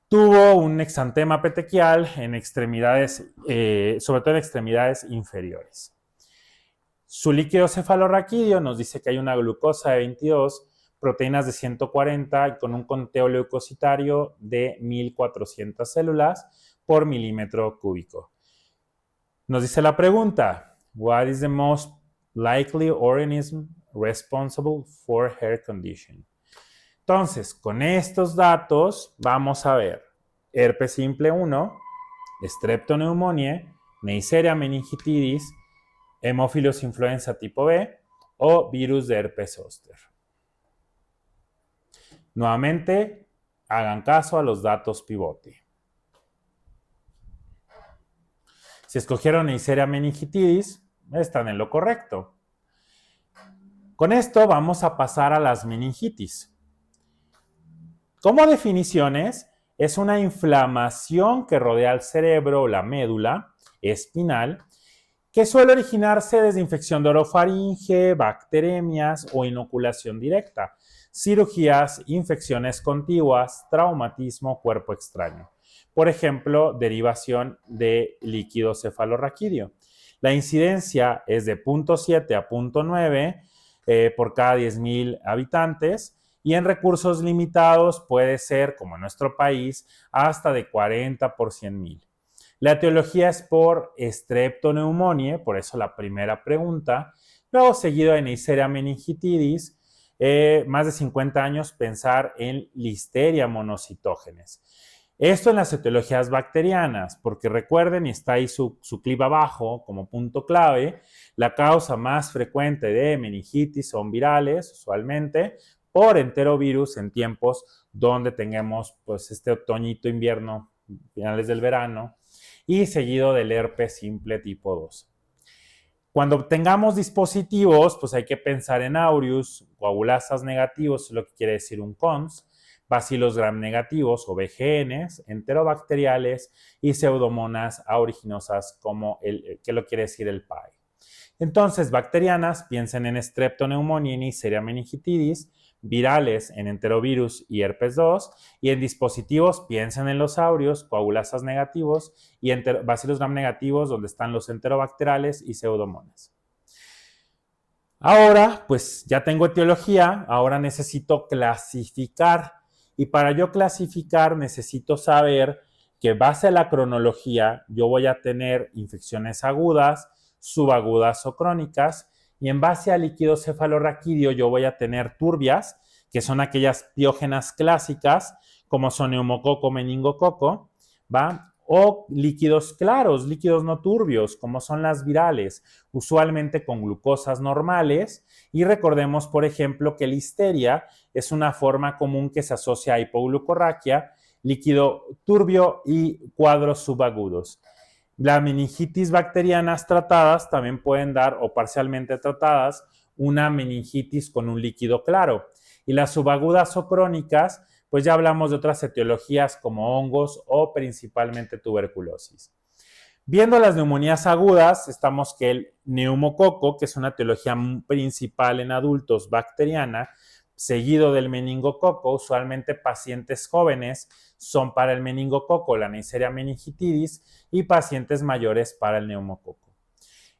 Tuvo un exantema petequial en extremidades, sobre todo en extremidades inferiores. Su líquido cefalorraquídeo nos dice que hay una glucosa de 22, proteínas de 140 y con un conteo leucocitario de 1400 células por milímetro cúbico. Nos dice la pregunta: What is the most likely organism responsible for her condition? Entonces, con estos datos vamos a ver herpes simple 1, streptoneumonia, Neisseria meningitidis, Haemophilus influenza tipo B o virus de herpes zóster. Nuevamente, hagan caso a los datos pivote. Si escogieron Neisseria meningitidis, están en lo correcto. Con esto vamos a pasar a las meningitis. Como definiciones, es una inflamación que rodea el cerebro o la médula espinal que suele originarse desde infección de orofaringe, bacteremias o inoculación directa, cirugías, infecciones contiguas, traumatismo, cuerpo extraño. Por ejemplo, derivación de líquido cefalorraquídeo. La incidencia es de 0.7 a 0.9 por cada 10,000 habitantes y en recursos limitados puede ser, como en nuestro país, hasta de 40 por 100,000. La etiología es por Streptoneumoniae, por eso la primera pregunta, luego seguido de Neisseria meningitidis, más de 50 años pensar en Listeria monocytogenes. Esto en las etiologías bacterianas, porque recuerden, y está ahí su clip abajo como punto clave, la causa más frecuente de meningitis son virales, usualmente, por enterovirus en tiempos donde tengamos pues este otoñito, invierno, finales del verano, y seguido del herpes simple tipo 2. Cuando tengamos dispositivos, pues hay que pensar en aureus, coagulasas negativos, lo que quiere decir un CONS, bacilos gram negativos o BGNs, enterobacteriales y pseudomonas auriginosas como que lo quiere decir el PAI. Entonces, bacterianas, piensen en Streptoneumoniae y Neisseria meningitidis, virales en enterovirus y herpes 2, y en dispositivos piensen en los aureus, coagulasas negativos y bacilos gram negativos, donde están los enterobacteriales y pseudomonas. Ahora, pues ya tengo etiología, ahora necesito clasificar, y para yo clasificar necesito saber que base a la cronología yo voy a tener infecciones agudas, subagudas o crónicas, y en base al líquido cefalorraquídeo yo voy a tener turbias, que son aquellas piógenas clásicas, como son neumococo, meningococo, ¿va? O líquidos claros, líquidos no turbios, como son las virales, usualmente con glucosas normales. Y recordemos, por ejemplo, que Listeria es una forma común que se asocia a hipoglucorraquia, líquido turbio y cuadros subagudos. Las meningitis bacterianas tratadas también pueden dar, o parcialmente tratadas, una meningitis con un líquido claro. Y las subagudas o crónicas, pues ya hablamos de otras etiologías como hongos o principalmente tuberculosis. Viendo las neumonías agudas, estamos que el neumococo, que es una etiología principal en adultos bacteriana, seguido del meningococo, usualmente pacientes jóvenes son para el meningococo, la Neisseria meningitidis, y pacientes mayores para el neumococo.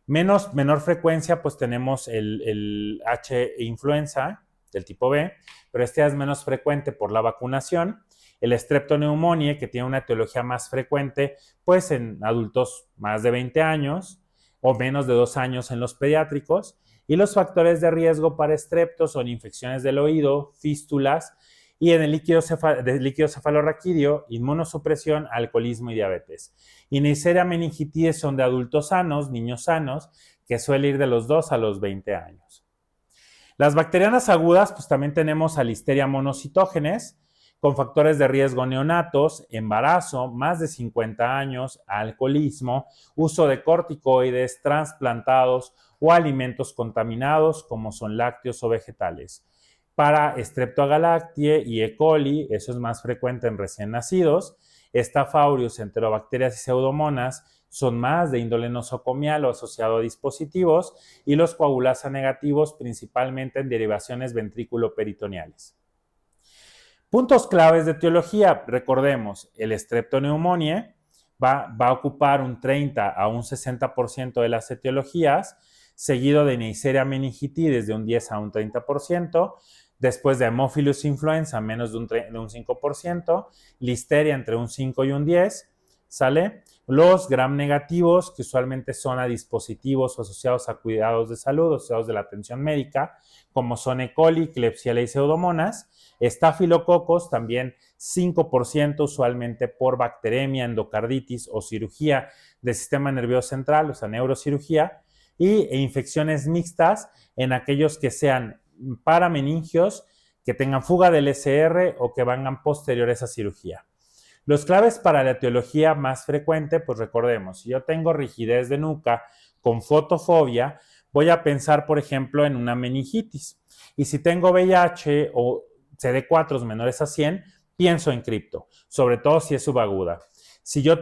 Menor frecuencia, pues tenemos el H influenza del tipo B, pero este es menos frecuente por la vacunación. El Streptoneumoniae, que tiene una etiología más frecuente, pues en adultos más de 20 años o menos de 2 años en los pediátricos. Y los factores de riesgo para estrepto son infecciones del oído, fístulas, y en el líquido cefalorraquídeo, inmunosupresión, alcoholismo y diabetes. Y Neisseria meningitidis son de adultos sanos, niños sanos, que suele ir de los 2 a los 20 años. Las bacterianas agudas, pues también tenemos a Listeria monocytogenes, con factores de riesgo neonatos, embarazo, más de 50 años, alcoholismo, uso de corticoides, trasplantados o alimentos contaminados como son lácteos o vegetales. Para Streptogalactiae y E. coli, eso es más frecuente en recién nacidos. Staph aureus, enterobacterias y pseudomonas son más de índole nosocomial o asociado a dispositivos, y los coagulasa negativos principalmente en derivaciones ventrículo-peritoneales. Puntos claves de etiología, recordemos, el Streptoneumoniae va a ocupar un 30 a un 60% de las etiologías, seguido de Neisseria meningitidis de un 10 a un 30%, después de Haemophilus influenza menos de un 5%, Listeria entre un 5 y un 10%, ¿sale? Los gram negativos, que usualmente son a dispositivos o asociados a cuidados de salud, asociados de la atención médica, como son E. coli, Klebsiella y pseudomonas. Estafilococos, también 5% usualmente por bacteremia, endocarditis o cirugía del sistema nervioso central, o sea, neurocirugía. e infecciones mixtas en aquellos que sean parameningios, que tengan fuga del SR o que vengan posteriores a cirugía. Los claves para la etiología más frecuente, pues recordemos, si yo tengo rigidez de nuca con fotofobia, voy a pensar, por ejemplo, en una meningitis. Y si tengo VIH o CD4 menores a 100, pienso en cripto, sobre todo si es subaguda. Si yo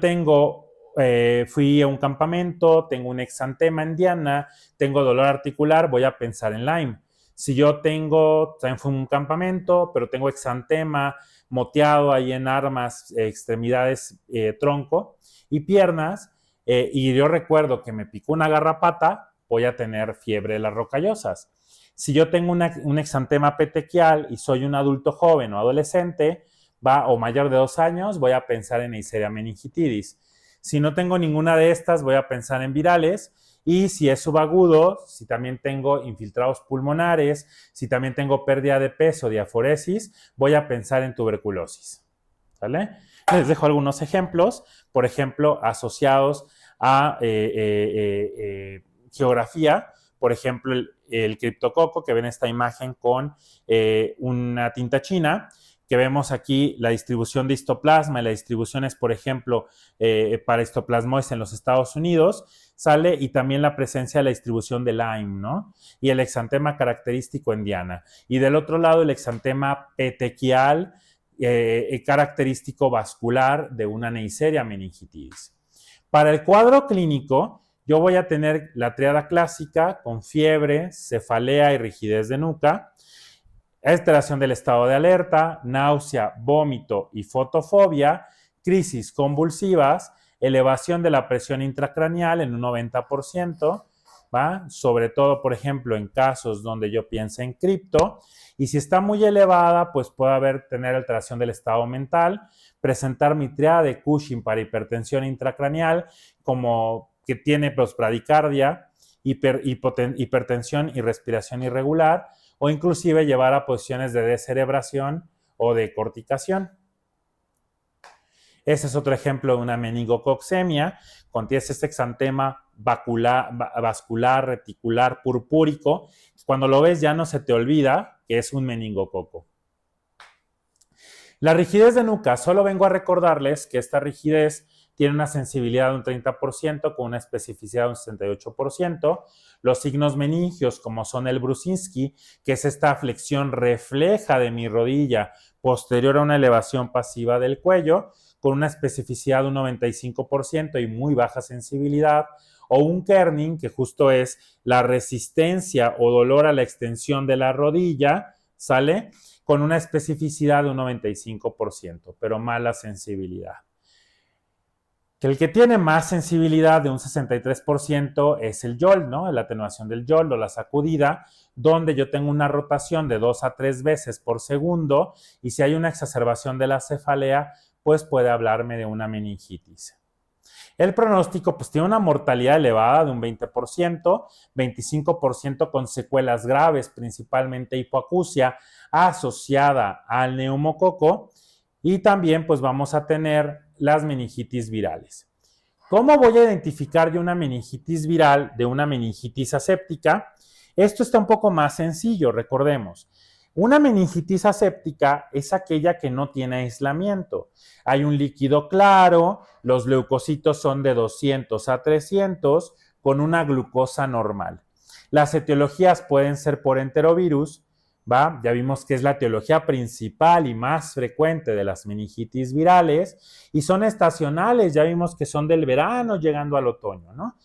fui a un campamento, tengo un exantema en diana, tengo dolor articular, voy a pensar en Lyme. Si yo también fui a un campamento, pero tengo exantema, moteado ahí en armas, extremidades, tronco y piernas, y yo recuerdo que me picó una garrapata, voy a tener fiebre de las rocallosas. Si yo tengo un exantema petequial y soy un adulto joven o adolescente, o mayor de 2 años, voy a pensar en Neisseria meningitidis. Si no tengo ninguna de estas, voy a pensar en virales. Y si es subagudo, si también tengo infiltrados pulmonares, si también tengo pérdida de peso, diaforesis, voy a pensar en tuberculosis. ¿Vale? Les dejo algunos ejemplos, por ejemplo, asociados a geografía. Por ejemplo, el criptococo, que ven esta imagen con una tinta china, que vemos aquí la distribución de histoplasma y la distribución es, por ejemplo, para histoplasmosis en los Estados Unidos, sale y también la presencia de la distribución de Lyme, ¿no? Y el exantema característico en diana. Y del otro lado, el exantema petequial característico vascular de una Neisseria meningitidis. Para el cuadro clínico, yo voy a tener la triada clásica con fiebre, cefalea y rigidez de nuca, alteración del estado de alerta, náusea, vómito y fotofobia, crisis convulsivas, elevación de la presión intracraneal en un 90%, ¿va? Sobre todo, por ejemplo, en casos donde yo piense en cripto, y si está muy elevada, pues puede tener alteración del estado mental, presentar mitría de Cushing para hipertensión intracraneal, como que tiene bradicardia, hipertensión y respiración irregular, o inclusive llevar a posiciones de descerebración o de corticación. Ese es otro ejemplo de una meningococcemia, contiene este exantema vascular, reticular, purpúrico. Cuando lo ves ya no se te olvida que es un meningococo. La rigidez de nuca, solo vengo a recordarles que esta rigidez tiene una sensibilidad de un 30% con una especificidad de un 68%. Los signos meningios, como son el Brusinski, que es esta flexión refleja de mi rodilla posterior a una elevación pasiva del cuello, con una especificidad de un 95% y muy baja sensibilidad, o un kerning, que justo es la resistencia o dolor a la extensión de la rodilla, ¿sale? Con una especificidad de un 95%, pero mala sensibilidad. El que tiene más sensibilidad de un 63% es el YOLD, ¿no? La atenuación del YOLD o la sacudida, donde yo tengo una rotación de 2 a 3 veces por segundo y si hay una exacerbación de la cefalea, pues puede hablarme de una meningitis. El pronóstico pues tiene una mortalidad elevada de un 20%, 25% con secuelas graves, principalmente hipoacusia asociada al neumococo y también pues vamos a tener las meningitis virales. ¿Cómo voy a identificar yo una meningitis viral de una meningitis aséptica? Esto está un poco más sencillo, recordemos. Una meningitis aséptica es aquella que no tiene aislamiento. Hay un líquido claro, los leucocitos son de 200 a 300 con una glucosa normal. Las etiologías pueden ser por enterovirus, ¿va? Ya vimos que es la etiología principal y más frecuente de las meningitis virales y son estacionales, ya vimos que son del verano llegando al otoño, ¿no?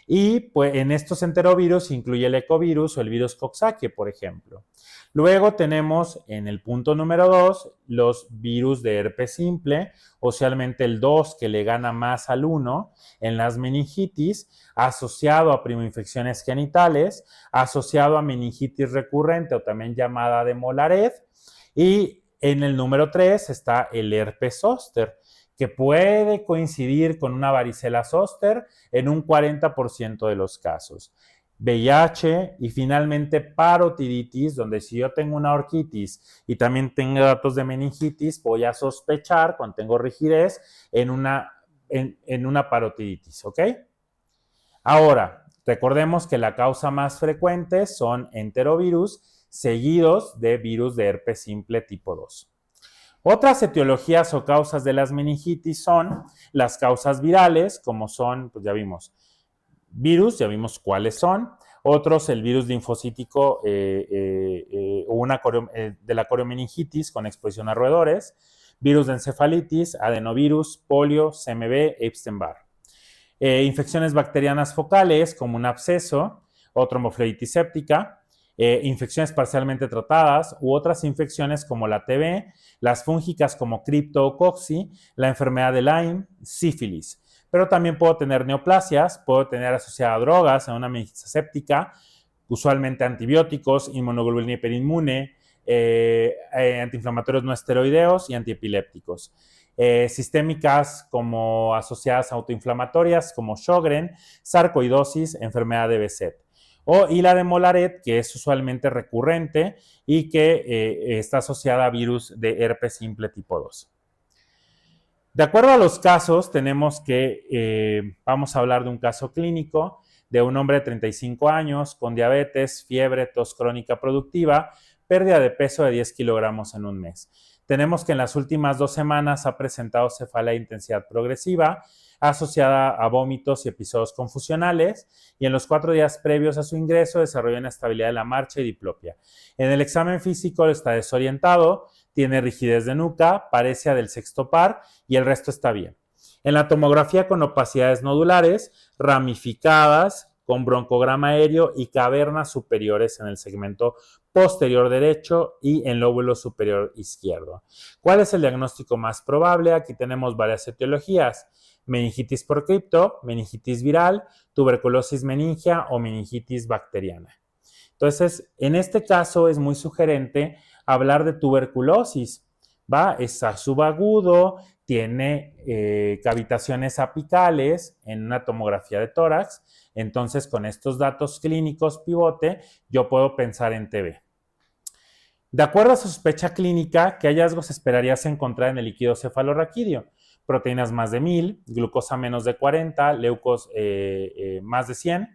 Y pues en estos enterovirus incluye el ecovirus o el virus Coxsackie, por ejemplo. Luego tenemos en el punto número 2 los virus de herpes simple, usualmente el 2 que le gana más al 1 en las meningitis, asociado a primoinfecciones genitales, asociado a meningitis recurrente o también llamada de Molared. Y en el número 3 está el herpes zóster, que puede coincidir con una varicela zóster en un 40% de los casos. VIH y finalmente parotiditis, donde si yo tengo una orquitis y también tengo datos de meningitis, voy a sospechar cuando tengo rigidez en una parotiditis, ¿ok? Ahora, Recordemos que la causa más frecuente son enterovirus seguidos de virus de herpes simple tipo 2. Otras etiologías o causas de las meningitis son las causas virales, como son, pues ya vimos, virus, ya vimos cuáles son. Otros, el virus linfocítico de la coriomeningitis con exposición a roedores, virus de encefalitis, adenovirus, polio, CMV, Epstein-Barr. Infecciones bacterianas focales como un absceso o tromboflebitis séptica, infecciones parcialmente tratadas u otras infecciones como la TB, las fúngicas como cripto o cocci, la enfermedad de Lyme, sífilis. Pero también puedo tener neoplasias, puedo tener asociada a drogas en una meningitis séptica, usualmente antibióticos, inmunoglobulina hiperinmune, antiinflamatorios no esteroideos y antiepilépticos. Sistémicas como asociadas a autoinflamatorias como Sjögren, sarcoidosis, enfermedad de Behçet. Y la de Molaret, que es usualmente recurrente y que está asociada a virus de herpes simple tipo 2. De acuerdo a los casos, tenemos que, vamos a hablar de un caso clínico de un hombre de 35 años con diabetes, fiebre, tos crónica productiva, pérdida de peso de 10 kilogramos en un mes. Tenemos que en las últimas 2 semanas ha presentado cefalea de intensidad progresiva asociada a vómitos y episodios confusionales, y en los 4 días previos a su ingreso desarrolló inestabilidad de la marcha y diplopia. En el examen físico está desorientado, tiene rigidez de nuca, parece del sexto par y el resto está bien. En la tomografía con opacidades nodulares, ramificadas, con broncograma aéreo y cavernas superiores en el segmento posterior derecho y en lóbulo superior izquierdo. ¿Cuál es el diagnóstico más probable? Aquí tenemos varias etiologías: meningitis por cripto, meningitis viral, tuberculosis meningia o meningitis bacteriana. Entonces, en este caso es muy sugerente hablar de tuberculosis, ¿va? Es subagudo, tiene cavitaciones apicales en una tomografía de tórax. Entonces, con estos datos clínicos pivote, yo puedo pensar en TB. De acuerdo a su sospecha clínica, ¿qué hallazgos esperarías encontrar en el líquido cefalorraquídeo? Proteínas más de 1000, glucosa menos de 40, leucos más de 100,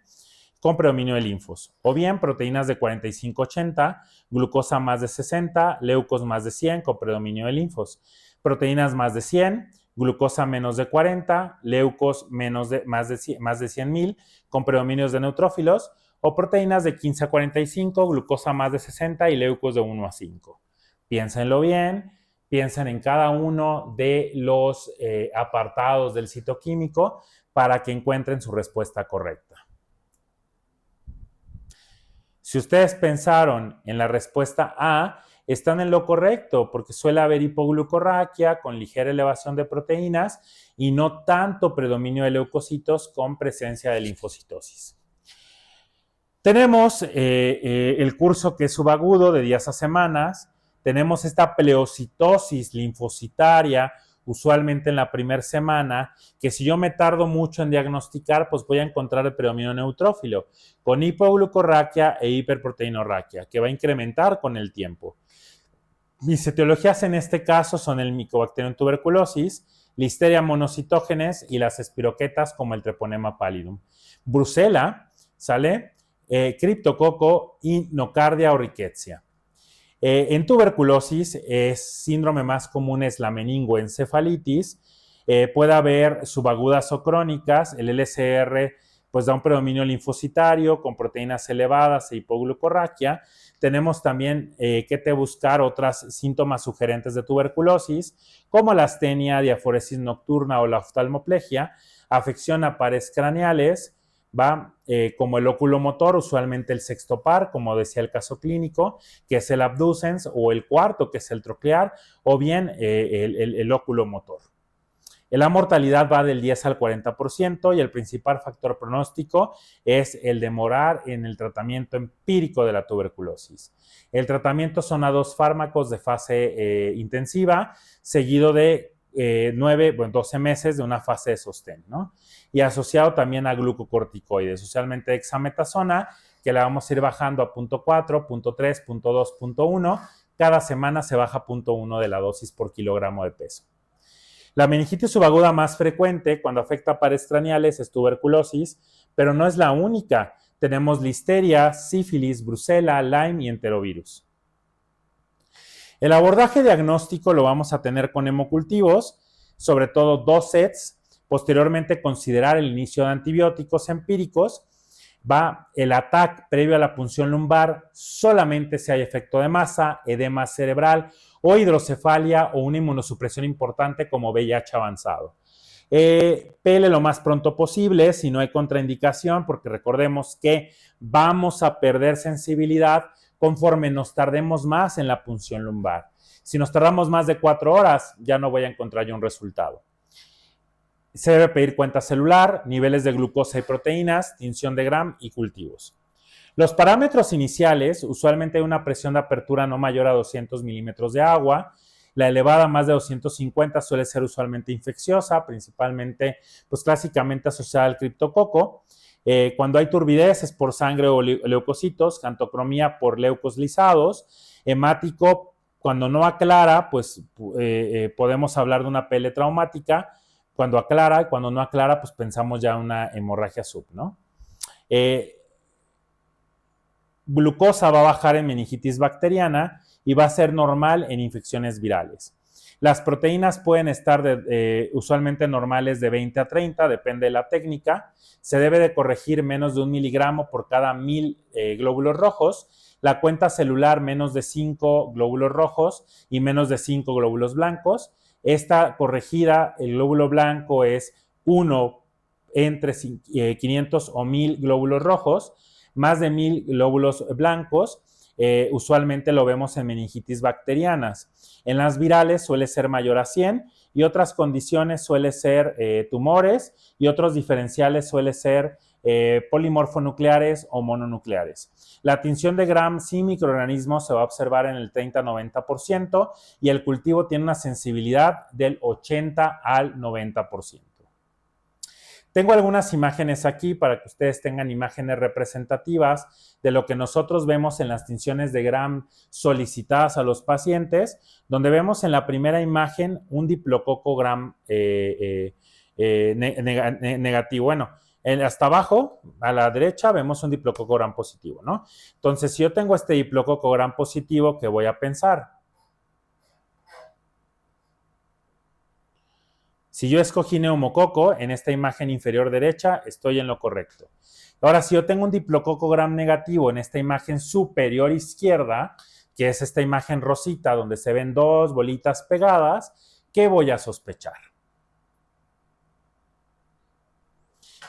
con predominio de linfos. O bien proteínas de 45-80, glucosa más de 60, leucos más de 100, con predominio de linfos. Proteínas más de 100, glucosa menos de 40, leucos más de 100.000, con predominios de neutrófilos. O proteínas de 15 a 45, glucosa más de 60 y leucos de 1 a 5. Piénsenlo bien, piensen en cada uno de los apartados del citoquímico para que encuentren su respuesta correcta. Si ustedes pensaron en la respuesta A, están en lo correcto, porque suele haber hipoglucorraquia con ligera elevación de proteínas y no tanto predominio de leucocitos con presencia de linfocitosis. Tenemos el curso que es subagudo de días a semanas. Tenemos esta pleocitosis linfocitaria, usualmente en la primera semana, que si yo me tardo mucho en diagnosticar, pues voy a encontrar el predominio neutrófilo, con hipoglucorraquia e hiperproteinorraquia, que va a incrementar con el tiempo. Mis etiologías en este caso son el Mycobacterium tuberculosis, Listeria monocitógenes y las espiroquetas como el Treponema pallidum. Brucela, ¿sale? Criptococo y nocardia o rickettsia. En tuberculosis, síndrome más común es la meningoencefalitis. Puede haber subagudas o crónicas. El LCR pues da un predominio linfocitario con proteínas elevadas e hipoglucorraquia. Tenemos también que buscar otros síntomas sugerentes de tuberculosis, como la astenia, diaforesis nocturna o la oftalmoplegia, afección a pares craneales, como el oculomotor, usualmente el sexto par, como decía el caso clínico, que es el abducens, o el cuarto, que es el troclear, o bien el oculomotor. La mortalidad va del 10 al 40% y el principal factor pronóstico es el demorar en el tratamiento empírico de la tuberculosis. El tratamiento son a 2 fármacos de fase intensiva, seguido de 12 meses de una fase de sostén, ¿no? Y asociado también a glucocorticoides, usualmente dexametasona, que la vamos a ir bajando a 0.4, 0.3, 0.2, 0.1. Cada semana se baja 0.1 de la dosis por kilogramo de peso. La meningitis subaguda más frecuente cuando afecta a pares craneales es tuberculosis, pero no es la única. Tenemos listeria, sífilis, brucela, Lyme y enterovirus. El abordaje diagnóstico lo vamos a tener con hemocultivos, sobre todo 2 sets. Posteriormente, considerar el inicio de antibióticos empíricos. Va el ataque previo a la punción lumbar solamente si hay efecto de masa, edema cerebral o hidrocefalia o una inmunosupresión importante como VIH avanzado. Pele lo más pronto posible si no hay contraindicación, porque recordemos que vamos a perder sensibilidad conforme nos tardemos más en la punción lumbar. Si nos tardamos más de 4 horas, ya no voy a encontrar yo un resultado. Se debe pedir cuenta celular, niveles de glucosa y proteínas, tinción de Gram y cultivos. Los parámetros iniciales, usualmente hay una presión de apertura no mayor a 200 milímetros de agua. La elevada más de 250 suele ser usualmente infecciosa, principalmente, pues clásicamente asociada al criptococo. Cuando hay turbidez es por sangre o leucocitos, cantocromía por leucos lisados, hemático, cuando no aclara, pues podemos hablar de una pele traumática. Cuando aclara y cuando no aclara, pues pensamos ya en una hemorragia sub, ¿no? Glucosa va a bajar en meningitis bacteriana y va a ser normal en infecciones virales. Las proteínas pueden estar usualmente normales de 20 a 30, depende de la técnica. Se debe de corregir menos de 1 miligramo por cada 1000 glóbulos rojos. La cuenta celular menos de 5 glóbulos rojos y menos de 5 glóbulos blancos. Esta corregida, el glóbulo blanco es 1 entre 500 o 1000 glóbulos rojos, más de 1000 glóbulos blancos. Usualmente lo vemos en meningitis bacterianas. En las virales suele ser mayor a 100 y otras condiciones suele ser tumores y otros diferenciales suele ser polimorfonucleares o mononucleares. La tinción de Gram sin microorganismos se va a observar en el 30-90% y el cultivo tiene una sensibilidad del 80 al 90%. Tengo algunas imágenes aquí para que ustedes tengan imágenes representativas de lo que nosotros vemos en las tinciones de Gram solicitadas a los pacientes, donde vemos en la primera imagen un diplococo Gram negativo. Bueno, hasta abajo, a la derecha, vemos un diplococo Gram positivo, ¿no? Entonces, si yo tengo este diplococo Gram positivo, ¿qué voy a pensar? Si yo escogí neumococo en esta imagen inferior derecha, estoy en lo correcto. Ahora, si yo tengo un diplococo Gram negativo en esta imagen superior izquierda, que es esta imagen rosita donde se ven 2 bolitas pegadas, ¿qué voy a sospechar?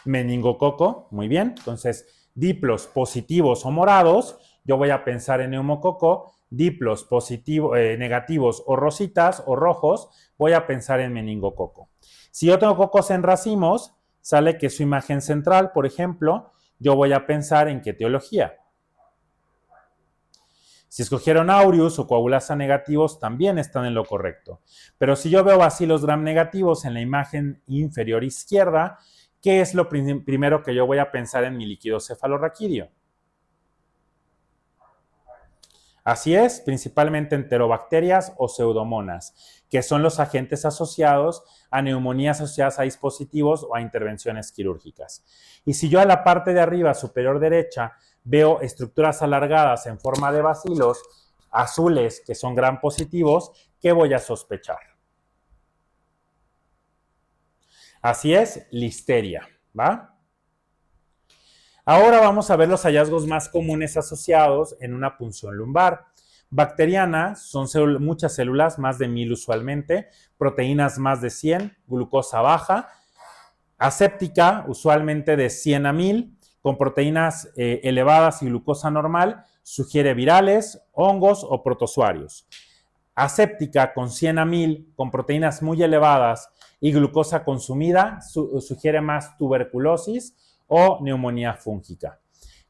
Meningococo, muy bien. Entonces, diplos positivos o morados, yo voy a pensar en neumococo. Diplos negativos o rositas o rojos, voy a pensar en meningococo. Si yo tengo cocos en racimos, sale que su imagen central, por ejemplo, yo voy a pensar en qué etiología. Si escogieron aureus o coagulasa negativos, también están en lo correcto. Pero si yo veo bacilos Gram negativos en la imagen inferior izquierda, ¿qué es lo primero que yo voy a pensar en mi líquido cefalorraquídeo? Así es, principalmente enterobacterias o pseudomonas, que son los agentes asociados a neumonías asociadas a dispositivos o a intervenciones quirúrgicas. Y si yo a la parte de arriba, superior derecha, veo estructuras alargadas en forma de bacilos azules que son Gram positivos, ¿qué voy a sospechar? Así es, listeria, ¿va? Ahora vamos a ver los hallazgos más comunes asociados en una punción lumbar. Bacteriana son muchas células, más de 1000 usualmente, proteínas más de 100, glucosa baja, aséptica, usualmente de 100 a 1000, con proteínas elevadas y glucosa normal, sugiere virales, hongos o protozoarios. Aséptica con 100 a 1000, con proteínas muy elevadas y glucosa consumida, sugiere más tuberculosis o neumonía fúngica.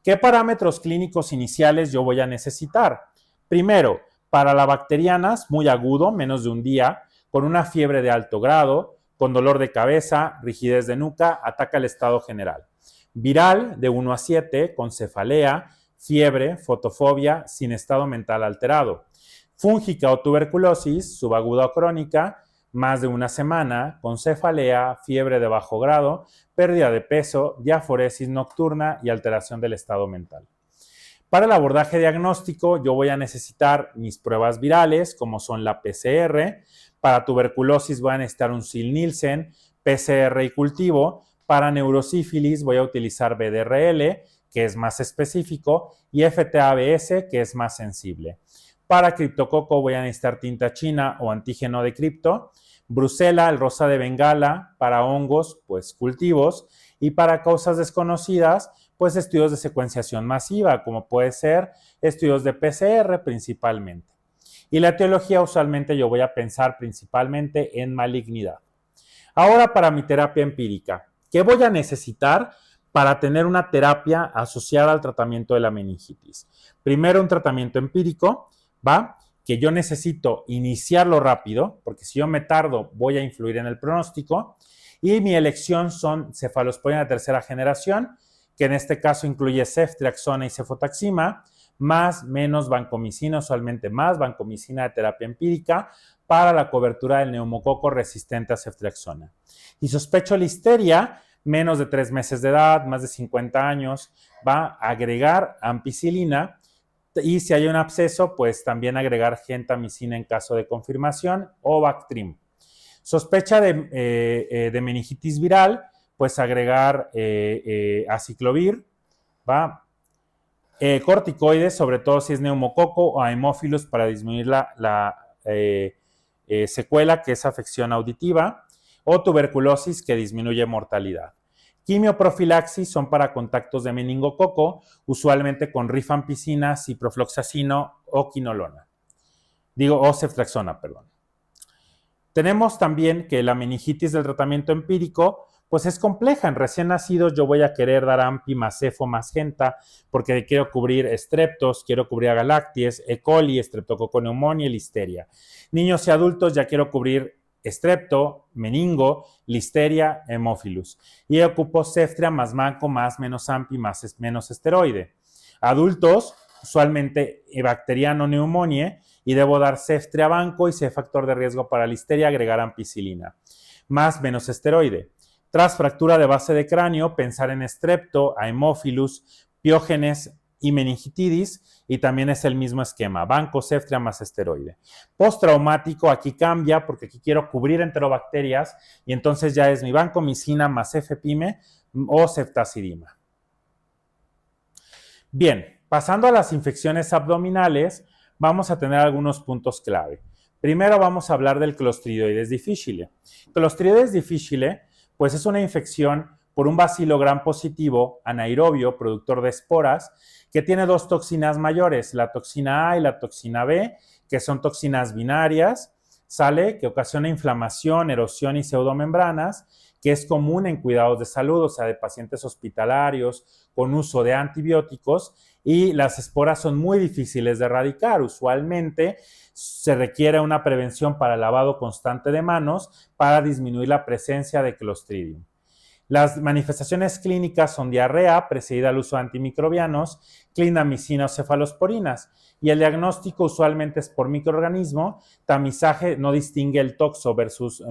¿Qué parámetros clínicos iniciales yo voy a necesitar? Primero, para la bacteriana, muy agudo, menos de un día, con una fiebre de alto grado, con dolor de cabeza, rigidez de nuca, ataca el estado general. Viral, de 1 a 7, con cefalea, fiebre, fotofobia, sin estado mental alterado. Fúngica o tuberculosis, subaguda o crónica, más de una semana, con cefalea, fiebre de bajo grado, pérdida de peso, diaforesis nocturna y alteración del estado mental. Para el abordaje diagnóstico, yo voy a necesitar mis pruebas virales, como son la PCR. Para tuberculosis voy a necesitar un Sil-Nielsen, PCR y cultivo. Para neurosífilis voy a utilizar BDRL, que es más específico, y FTABS, que es más sensible. Para criptococo voy a necesitar tinta china o antígeno de cripto. Brucela, el rosa de Bengala. Para hongos, pues cultivos. Y para causas desconocidas, pues estudios de secuenciación masiva, como puede ser estudios de PCR principalmente. Y la etiología usualmente yo voy a pensar principalmente en malignidad. Ahora para mi terapia empírica, ¿qué voy a necesitar para tener una terapia asociada al tratamiento de la meningitis? Primero un tratamiento empírico, ¿va? Que yo necesito iniciarlo rápido, porque si yo me tardo voy a influir en el pronóstico. Y mi elección son cefalosporina de tercera generación, que en este caso incluye ceftriaxona y cefotaxima, más menos vancomicina, usualmente más vancomicina de terapia empírica, para la cobertura del neumococo resistente a ceftriaxona. Y sospecho listeria, menos de 3 meses de edad, más de 50 años, va a agregar ampicilina, y si hay un absceso, pues también agregar gentamicina en caso de confirmación o Bactrim. Sospecha de meningitis viral, pues agregar aciclovir, ¿va? Corticoides, sobre todo si es neumococo o Haemophilus para disminuir la secuela, que es afección auditiva, o tuberculosis, que disminuye mortalidad. Quimioprofilaxis son para contactos de meningococo, usualmente con rifampicina, ciprofloxacino o quinolona. O ceftriaxona, perdón. Tenemos también que la meningitis del tratamiento empírico pues es compleja. En recién nacidos yo voy a querer dar ampi más cefo más genta porque quiero cubrir estreptos, quiero cubrir agalacties, E. coli, estreptococo neumonía y listeria. Niños y adultos ya quiero cubrir estrepto, meningo, listeria, hemófilus. Y ocupo ceftria más manco más menos ampi más menos esteroide. Adultos, usualmente bacteriano neumonía, y debo dar ceftria banco y si hay factor de riesgo para listeria, agregar ampicilina. Más menos esteroide. Tras fractura de base de cráneo, pensar en estrepto, Haemophilus, piógenes y meningitidis, y también es el mismo esquema, banco, ceftria más esteroide. Postraumático, aquí cambia porque aquí quiero cubrir enterobacterias y entonces ya es mi vancomicina más cefepime o ceftazidima. Bien, pasando a las infecciones abdominales, vamos a tener algunos puntos clave. Primero vamos a hablar del Clostridioides difficile. Clostridioides difficile, pues es una infección por un bacilo gram positivo anaerobio, productor de esporas, que tiene 2 toxinas mayores, la toxina A y la toxina B, que son toxinas binarias, ¿sale? Que ocasiona inflamación, erosión y pseudomembranas, que es común en cuidados de salud, o sea, de pacientes hospitalarios con uso de antibióticos, y las esporas son muy difíciles de erradicar. Usualmente se requiere una prevención para el lavado constante de manos para disminuir la presencia de Clostridium. Las manifestaciones clínicas son diarrea, precedida al uso de antimicrobianos, clindamicina o cefalosporinas. Y el diagnóstico usualmente es por microorganismo. Tamizaje no distingue el toxo versus,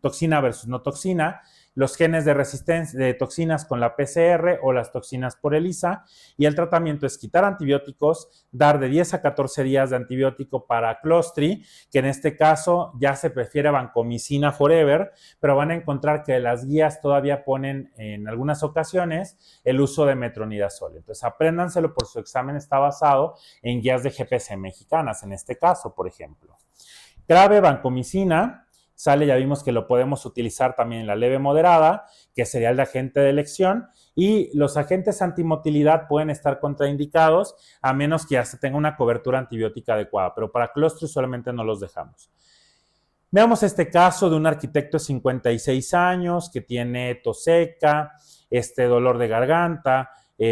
toxina versus no toxina. Los genes de resistencia de toxinas con la PCR o las toxinas por ELISA, y el tratamiento es quitar antibióticos, dar de 10 a 14 días de antibiótico para Clostri, que en este caso ya se prefiere vancomicina forever, pero van a encontrar que las guías todavía ponen en algunas ocasiones el uso de metronidazol. Entonces apréndanselo por su examen, está basado en guías de GPC mexicanas, en este caso, por ejemplo. Grave vancomicina. Sale, ya vimos que lo podemos utilizar también en la leve moderada, que sería el de agente de elección, y los agentes antimotilidad pueden estar contraindicados a menos que ya se tenga una cobertura antibiótica adecuada, pero para Clostri solamente no los dejamos. Veamos este caso de un arquitecto de 56 años que tiene tos seca, dolor de garganta,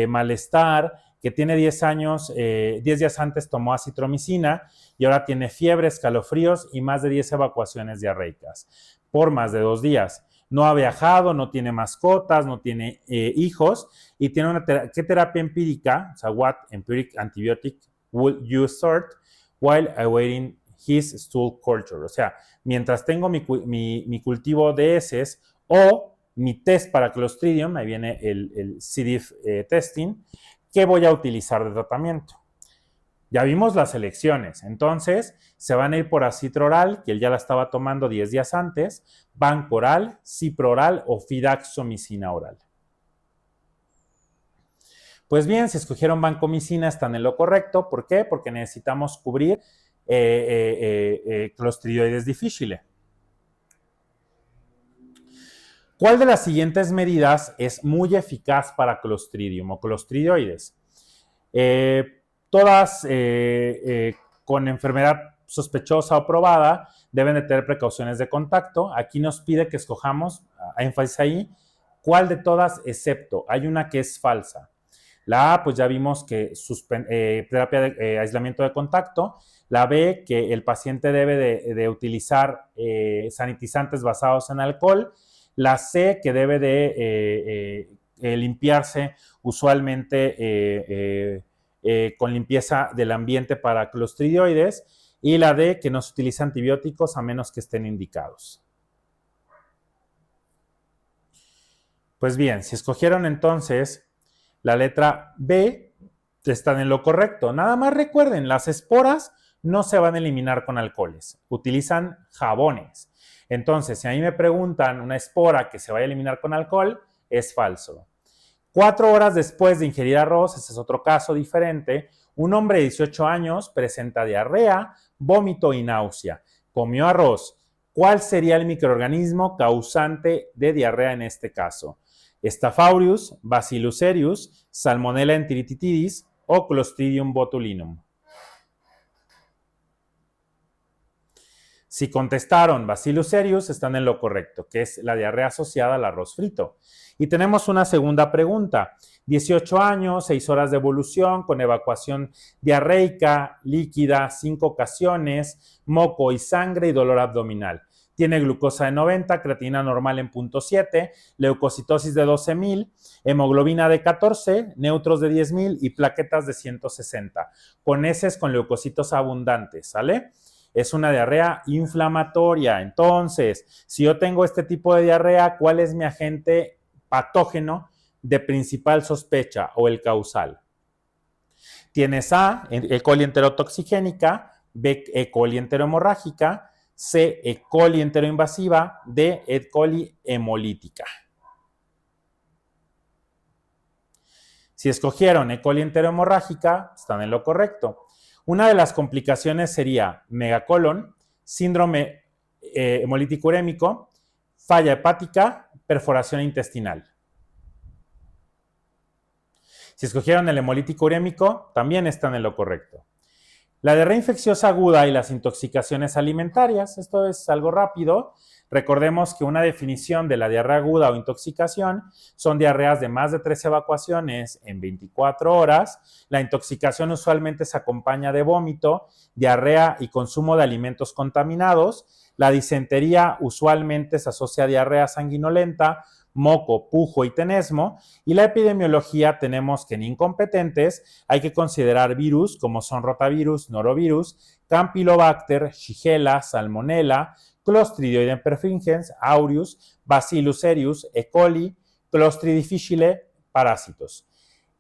malestar, que tiene 10 años, 10 días antes tomó acitromicina y ahora tiene fiebre, escalofríos y más de 10 evacuaciones diarreicas por más de 2 días. No ha viajado, no tiene mascotas, no tiene hijos y tiene una ¿qué terapia empírica? O sea, what empiric antibiotic would you start while awaiting his stool culture. O sea, mientras tengo mi cultivo de heces o mi test para Clostridium, ahí viene el C. diff testing, ¿qué voy a utilizar de tratamiento? Ya vimos las elecciones, entonces se van a ir por acitro-oral, que él ya la estaba tomando 10 días antes, Vanco-oral, cipro-oral o fidaxomicina oral. Pues bien, si escogieron vancomicina están en lo correcto. ¿Por qué? Porque necesitamos cubrir Clostridioides difficile. ¿Cuál de las siguientes medidas es muy eficaz para Clostridium o Clostridioides? Todas con enfermedad sospechosa o probada deben de tener precauciones de contacto. Aquí nos pide que escojamos, énfasis ahí, ¿cuál de todas excepto? Hay una que es falsa. La A, pues ya vimos que terapia de aislamiento de contacto. La B, que el paciente debe de utilizar sanitizantes basados en alcohol. La C, que debe de limpiarse usualmente con limpieza del ambiente para clostridioides. Y la D, que no se utiliza antibióticos a menos que estén indicados. Pues bien, si escogieron entonces la letra B, están en lo correcto. Nada más recuerden, las esporas no se van a eliminar con alcoholes, utilizan jabones. Entonces, si a mí me preguntan una espora que se vaya a eliminar con alcohol, es falso. 4 horas después de ingerir arroz, ese es otro caso diferente, un hombre de 18 años presenta diarrea, vómito y náusea. Comió arroz. ¿Cuál sería el microorganismo causante de diarrea en este caso? Staphylococcus, Bacillus cereus, Salmonella enteritidis o Clostridium botulinum. Si contestaron Bacillus cereus, están en lo correcto, que es la diarrea asociada al arroz frito. Y tenemos una segunda pregunta. 18 años, 6 horas de evolución, con evacuación diarreica, líquida, 5 ocasiones, moco y sangre y dolor abdominal. Tiene glucosa de 90, creatinina normal en 0.7, leucocitosis de 12,000, hemoglobina de 14, neutros de 10,000 y plaquetas de 160, con heces con leucocitos abundantes, ¿sale? Es una diarrea inflamatoria. Entonces, si yo tengo este tipo de diarrea, ¿cuál es mi agente patógeno de principal sospecha o el causal? Tienes A, E. coli enterotoxigénica, B, E. coli enterohemorrágica, C, E. coli enteroinvasiva, D, E. coli hemolítica. Si escogieron E. coli enterohemorrágica, están en lo correcto. Una de las complicaciones sería megacolon, síndrome hemolítico urémico, falla hepática, perforación intestinal. Si escogieron el hemolítico urémico, también están en lo correcto. La diarrea infecciosa aguda y las intoxicaciones alimentarias, esto es algo rápido. Recordemos que una definición de la diarrea aguda o intoxicación son diarreas de más de 3 evacuaciones en 24 horas. La intoxicación usualmente se acompaña de vómito, diarrea y consumo de alimentos contaminados. La disentería usualmente se asocia a diarrea sanguinolenta, moco, pujo y tenesmo. Y la epidemiología tenemos que en incompetentes hay que considerar virus como son rotavirus, norovirus, campylobacter, shigella, salmonella, Clostridium perfringens, aureus, Bacillus cereus, E. coli, Clostridium difficile, parásitos.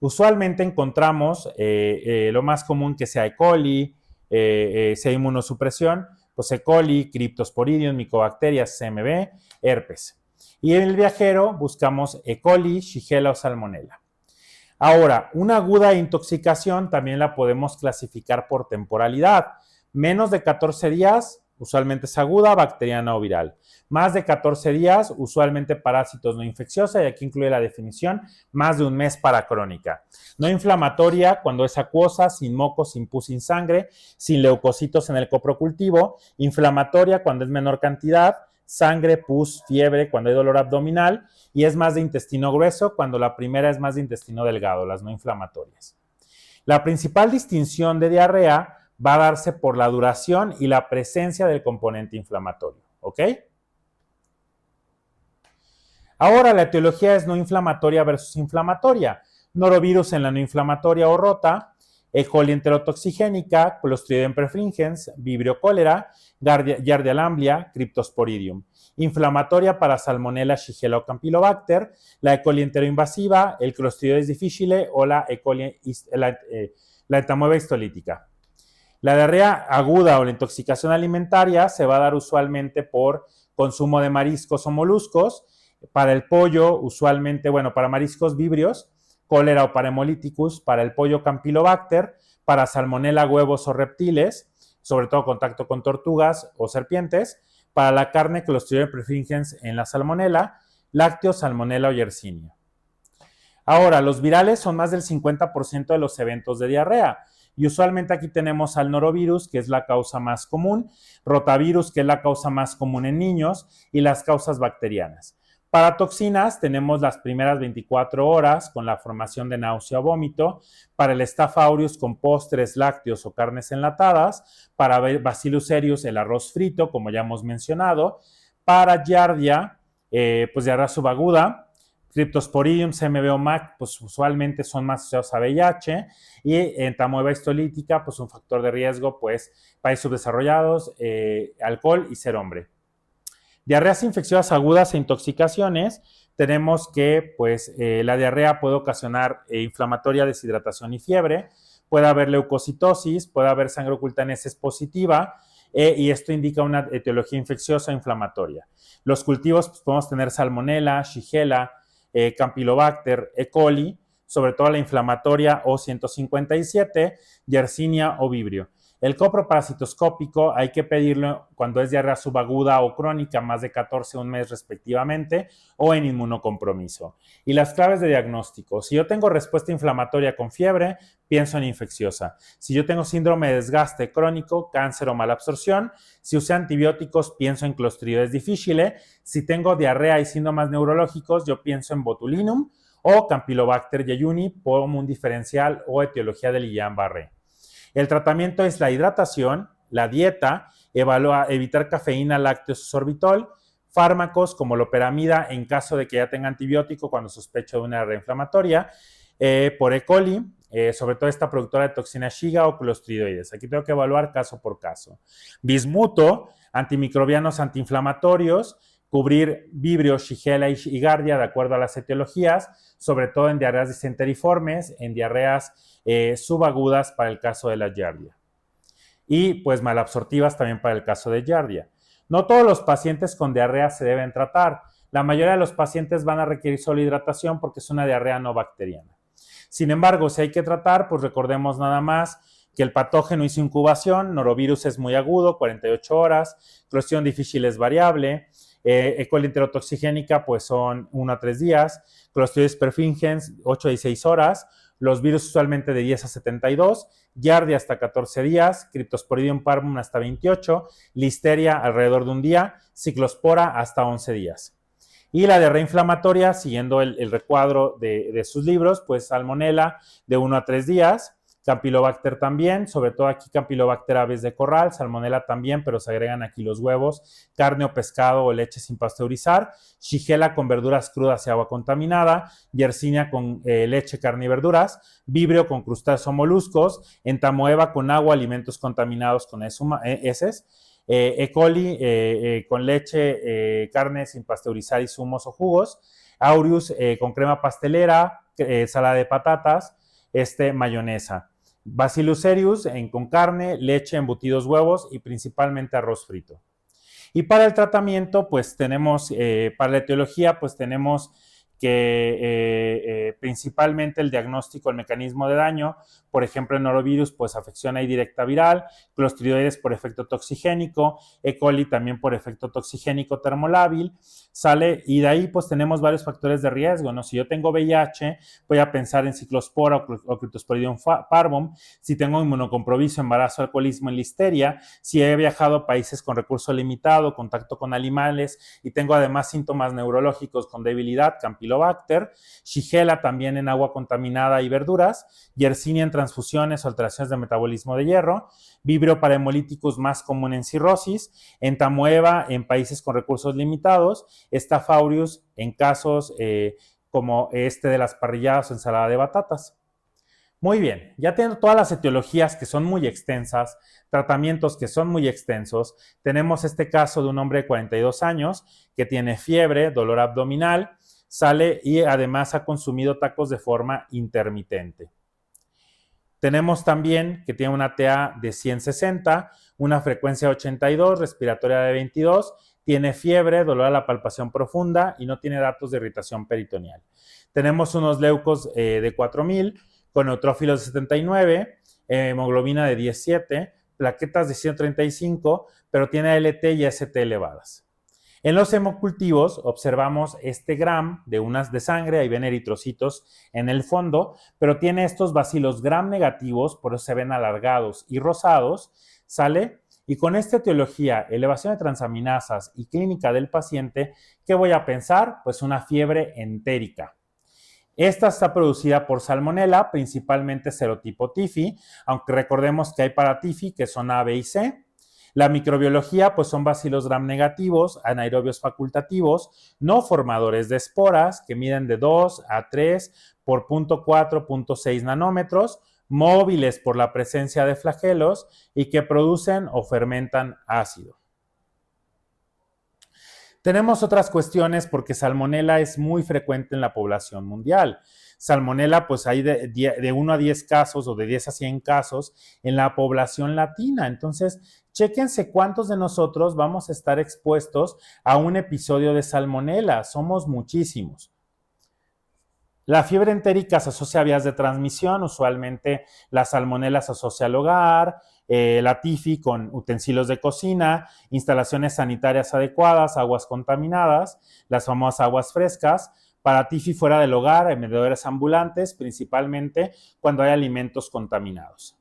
Usualmente encontramos lo más común que sea E. coli, sea inmunosupresión, pues E. coli, Cryptosporidium, micobacterias, CMV, herpes. Y en el viajero buscamos E. coli, shigella o salmonella. Ahora, una aguda intoxicación también la podemos clasificar por temporalidad. Menos de 14 días, usualmente es aguda, bacteriana o viral. Más de 14 días, usualmente parásitos no infecciosa, y aquí incluye la definición, más de un mes para crónica. No inflamatoria, cuando es acuosa, sin moco, sin pus, sin sangre, sin leucocitos en el coprocultivo. Inflamatoria, cuando es menor cantidad, sangre, pus, fiebre, cuando hay dolor abdominal, y es más de intestino grueso, cuando la primera es más de intestino delgado, las no inflamatorias. La principal distinción de diarrea va a darse por la duración y la presencia del componente inflamatorio, ¿ok? Ahora, la etiología es no inflamatoria versus inflamatoria. Norovirus en la no inflamatoria o rota, E. coli enterotoxigénica, Clostridium perfringens, Vibrio cólera, Giardia lamblia, Cryptosporidium. Inflamatoria para Salmonella, Shigella o Campylobacter, la E. coli enteroinvasiva, el Clostridioides difficile o la entamoeba histolítica. La diarrea aguda o la intoxicación alimentaria se va a dar usualmente por consumo de mariscos o moluscos. Para el pollo, usualmente, para mariscos vibrios, cólera o Parhemolyticus, para el pollo Campylobacter, para salmonela, huevos o reptiles, sobre todo contacto con tortugas o serpientes, para la carne Clostridium perfringens en la salmonela, lácteos, salmonela o Yersinia. Ahora, los virales son más del 50% de los eventos de diarrea. Y usualmente aquí tenemos al norovirus, que es la causa más común, rotavirus, que es la causa más común en niños, y las causas bacterianas. Para toxinas tenemos las primeras 24 horas con la formación de náusea o vómito, para el Staph aureus con postres, lácteos o carnes enlatadas, para Bacillus cereus el arroz frito, como ya hemos mencionado, para Giardia, diarrea subaguda, Cryptosporidium, CMV o MAC, pues usualmente son más asociados a VIH, y entamoeba histolítica, pues un factor de riesgo, pues países subdesarrollados, alcohol y ser hombre. Diarreas infecciosas agudas e intoxicaciones, tenemos que la diarrea puede ocasionar inflamatoria, deshidratación y fiebre, puede haber leucocitosis, puede haber sangre oculta en heces positiva, y esto indica una etiología infecciosa inflamatoria. Los cultivos, pues podemos tener salmonella, shigella, Campylobacter, E. coli, sobre todo la inflamatoria O157, Yersinia o Vibrio. El coproparasitoscópico hay que pedirlo cuando es diarrea subaguda o crónica, más de 14 a un mes respectivamente, o en inmunocompromiso. Y las claves de diagnóstico. Si yo tengo respuesta inflamatoria con fiebre, pienso en infecciosa. Si yo tengo síndrome de desgaste crónico, cáncer o malabsorción, si usé antibióticos, pienso en Clostridioides difficile. Si tengo diarrea y síntomas neurológicos, yo pienso en botulinum o Campylobacter jejuni como un diferencial o etiología de Guillain-Barré. El tratamiento es la hidratación, la dieta, evitar cafeína, lácteos o sorbitol, fármacos como loperamida en caso de que ya tenga antibiótico cuando sospecho de una diarrea inflamatoria, por E. coli, sobre todo esta productora de toxina Shiga o clostridioides. Aquí tengo que evaluar caso por caso. Bismuto, antimicrobianos antiinflamatorios, cubrir Vibrio, Shigella y Giardia de acuerdo a las etiologías, sobre todo en diarreas disenteriformes, en diarreas subagudas para el caso de la Giardia. Y pues malabsortivas también para el caso de Giardia. No todos los pacientes con diarrea se deben tratar. La mayoría de los pacientes van a requerir solo hidratación porque es una diarrea no bacteriana. Sin embargo, si hay que tratar, pues recordemos nada más que el patógeno hizo incubación, norovirus es muy agudo, 48 horas, Clostridium difficile es variable, E. coli enterotoxigénica pues son 1 a 3 días, Clostridioides perfringens 8 a 16 horas, los virus usualmente de 10 a 72, Giardia hasta 14 días, Cryptosporidium parvum hasta 28, Listeria alrededor de un día, Ciclospora hasta 11 días. Y la diarrea inflamatoria, siguiendo el recuadro de sus libros, pues Salmonella de 1 a 3 días, Campylobacter también, sobre todo aquí Campylobacter aves de corral, Salmonella también, pero se agregan aquí los huevos, carne o pescado o leche sin pasteurizar, Shigella con verduras crudas y agua contaminada, Yersinia con leche, carne y verduras, Vibrio con crustáceos o moluscos, Entamoeba con agua, alimentos contaminados con heces, E. coli con leche, carne sin pasteurizar y zumos o jugos, Aureus con crema pastelera, salada de patatas, mayonesa. Bacillus cereus con carne, leche, embutidos, huevos y principalmente arroz frito. Y para el tratamiento, pues tenemos, para la etiología, pues tenemos que principalmente el diagnóstico, el mecanismo de daño, por ejemplo, el norovirus, pues afección ahí directa viral, Clostridioides por efecto toxigénico, E. coli también por efecto toxigénico termolábil, sale, y de ahí pues tenemos varios factores de riesgo, ¿no? Si yo tengo VIH, voy a pensar en ciclospora o Cryptosporidium parvum, si tengo inmunocompromiso, embarazo, alcoholismo, en listeria, si he viajado a países con recurso limitado, contacto con animales y tengo además síntomas neurológicos con debilidad, Campylobacter, Shigella también en agua contaminada y verduras, Yersinia en transfusiones o alteraciones de metabolismo de hierro, Vibrio Parhemolyticus más común en cirrosis, Entamoeba en países con recursos limitados, Staph aureus en casos como de las parrilladas o ensalada de batatas. Muy bien, ya teniendo todas las etiologías que son muy extensas, tratamientos que son muy extensos, tenemos este caso de un hombre de 42 años que tiene fiebre, dolor abdominal, sale y además ha consumido tacos de forma intermitente. Tenemos también que tiene una TA de 160, una frecuencia de 82, respiratoria de 22, tiene fiebre, dolor a la palpación profunda y no tiene datos de irritación peritoneal. Tenemos unos leucos de 4000 con neutrófilos de 79, hemoglobina de 17, plaquetas de 135, pero tiene ALT y ST elevadas. En los hemocultivos observamos este gram de unas de sangre, ahí ven eritrocitos en el fondo, pero tiene estos bacilos gram negativos, por eso se ven alargados y rosados, ¿sale? Y con esta etiología, elevación de transaminasas y clínica del paciente, ¿qué voy a pensar? Pues una fiebre entérica. Esta está producida por salmonela, principalmente serotipo TIFI, aunque recordemos que hay para TIFI que son A, B y C. La microbiología, pues son bacilos gram negativos, anaerobios facultativos, no formadores de esporas, que miden de 2 a 3 por 0.4, 0.6 nanómetros, móviles por la presencia de flagelos y que producen o fermentan ácido. Tenemos otras cuestiones porque salmonela es muy frecuente en la población mundial. Salmonela, pues hay de 1 a 10 casos o de 10 a 100 casos en la población latina. Entonces, chéquense cuántos de nosotros vamos a estar expuestos a un episodio de salmonela. Somos muchísimos. La fiebre entérica se asocia a vías de transmisión, usualmente la salmonela se asocia al hogar, la TIFI con utensilios de cocina, instalaciones sanitarias adecuadas, aguas contaminadas, las famosas aguas frescas. Para TIFI fuera del hogar, en medidores ambulantes, principalmente cuando hay alimentos contaminados.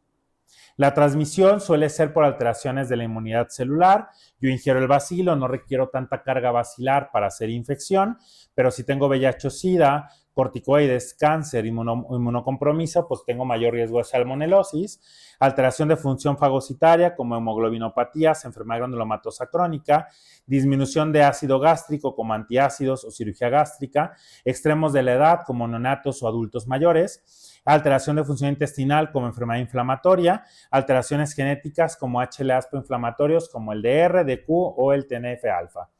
La transmisión suele ser por alteraciones de la inmunidad celular. Yo ingiero el bacilo, no requiero tanta carga bacilar para hacer infección, pero si tengo VIH-Sida, corticoides, cáncer, inmunocompromiso, pues tengo mayor riesgo de salmonelosis. Alteración de función fagocitaria como hemoglobinopatías, enfermedad granulomatosa crónica, disminución de ácido gástrico como antiácidos o cirugía gástrica, extremos de la edad como neonatos o adultos mayores, alteración de función intestinal como enfermedad inflamatoria, alteraciones genéticas como HLA-ASPO inflamatorios como el DR, DQ o el TNF-alfa.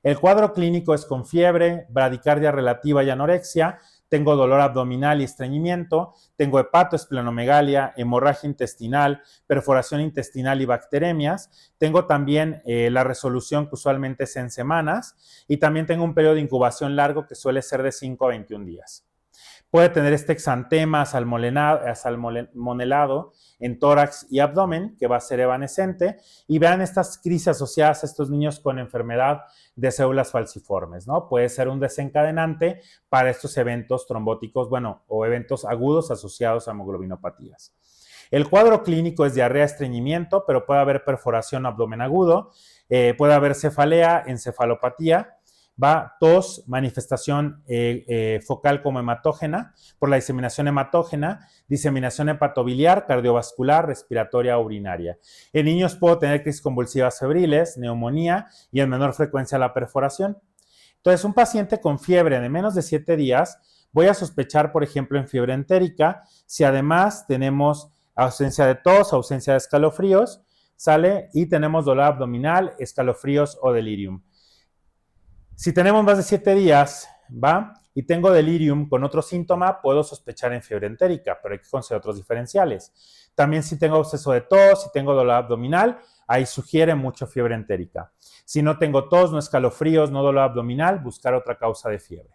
El cuadro clínico es con fiebre, bradicardia relativa y anorexia, tengo dolor abdominal y estreñimiento, tengo hepatoesplenomegalia, hemorragia intestinal, perforación intestinal y bacteremias, tengo también la resolución que usualmente es en semanas y también tengo un periodo de incubación largo que suele ser de 5 a 21 días. Puede tener este exantema salmonelado en tórax y abdomen, que va a ser evanescente, y vean estas crisis asociadas a estos niños con enfermedad de células falciformes, ¿no? Puede ser un desencadenante para estos eventos trombóticos, o eventos agudos asociados a hemoglobinopatías. El cuadro clínico es diarrea, estreñimiento, pero puede haber perforación abdomen agudo, puede haber cefalea, encefalopatía, tos, manifestación focal como hematógena, por la diseminación hematógena, diseminación hepatobiliar, cardiovascular, respiratoria, urinaria. En niños puedo tener crisis convulsivas febriles, neumonía y en menor frecuencia la perforación. Entonces, un paciente con fiebre de menos de 7 días, voy a sospechar, por ejemplo, en fiebre entérica, si además tenemos ausencia de tos, ausencia de escalofríos, ¿sale? Y tenemos dolor abdominal, escalofríos o delirium. Si tenemos más de 7 días, ¿va? Y tengo delirium con otro síntoma, puedo sospechar en fiebre entérica, pero hay que considerar otros diferenciales. También si tengo exceso de tos, si tengo dolor abdominal, ahí sugiere mucho fiebre entérica. Si no tengo tos, no escalofríos, no dolor abdominal, buscar otra causa de fiebre.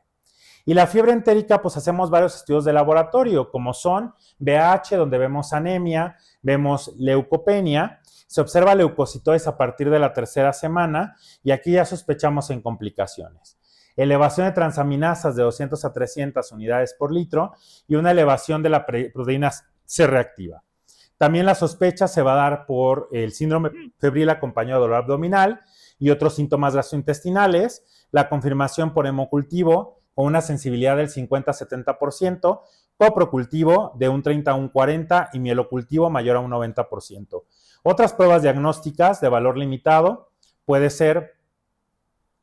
Y la fiebre entérica, pues hacemos varios estudios de laboratorio, como son VH, donde vemos anemia, vemos leucopenia, se observa leucocitosis a partir de la 3ª semana y aquí ya sospechamos en complicaciones. Elevación de transaminasas de 200 a 300 unidades por litro y una elevación de la proteína C reactiva. También la sospecha se va a dar por el síndrome febril acompañado de dolor abdominal y otros síntomas gastrointestinales, la confirmación por hemocultivo con una sensibilidad del 50 a 70%, coprocultivo de un 30 a un 40 y mielocultivo mayor a un 90%. Otras pruebas diagnósticas de valor limitado puede ser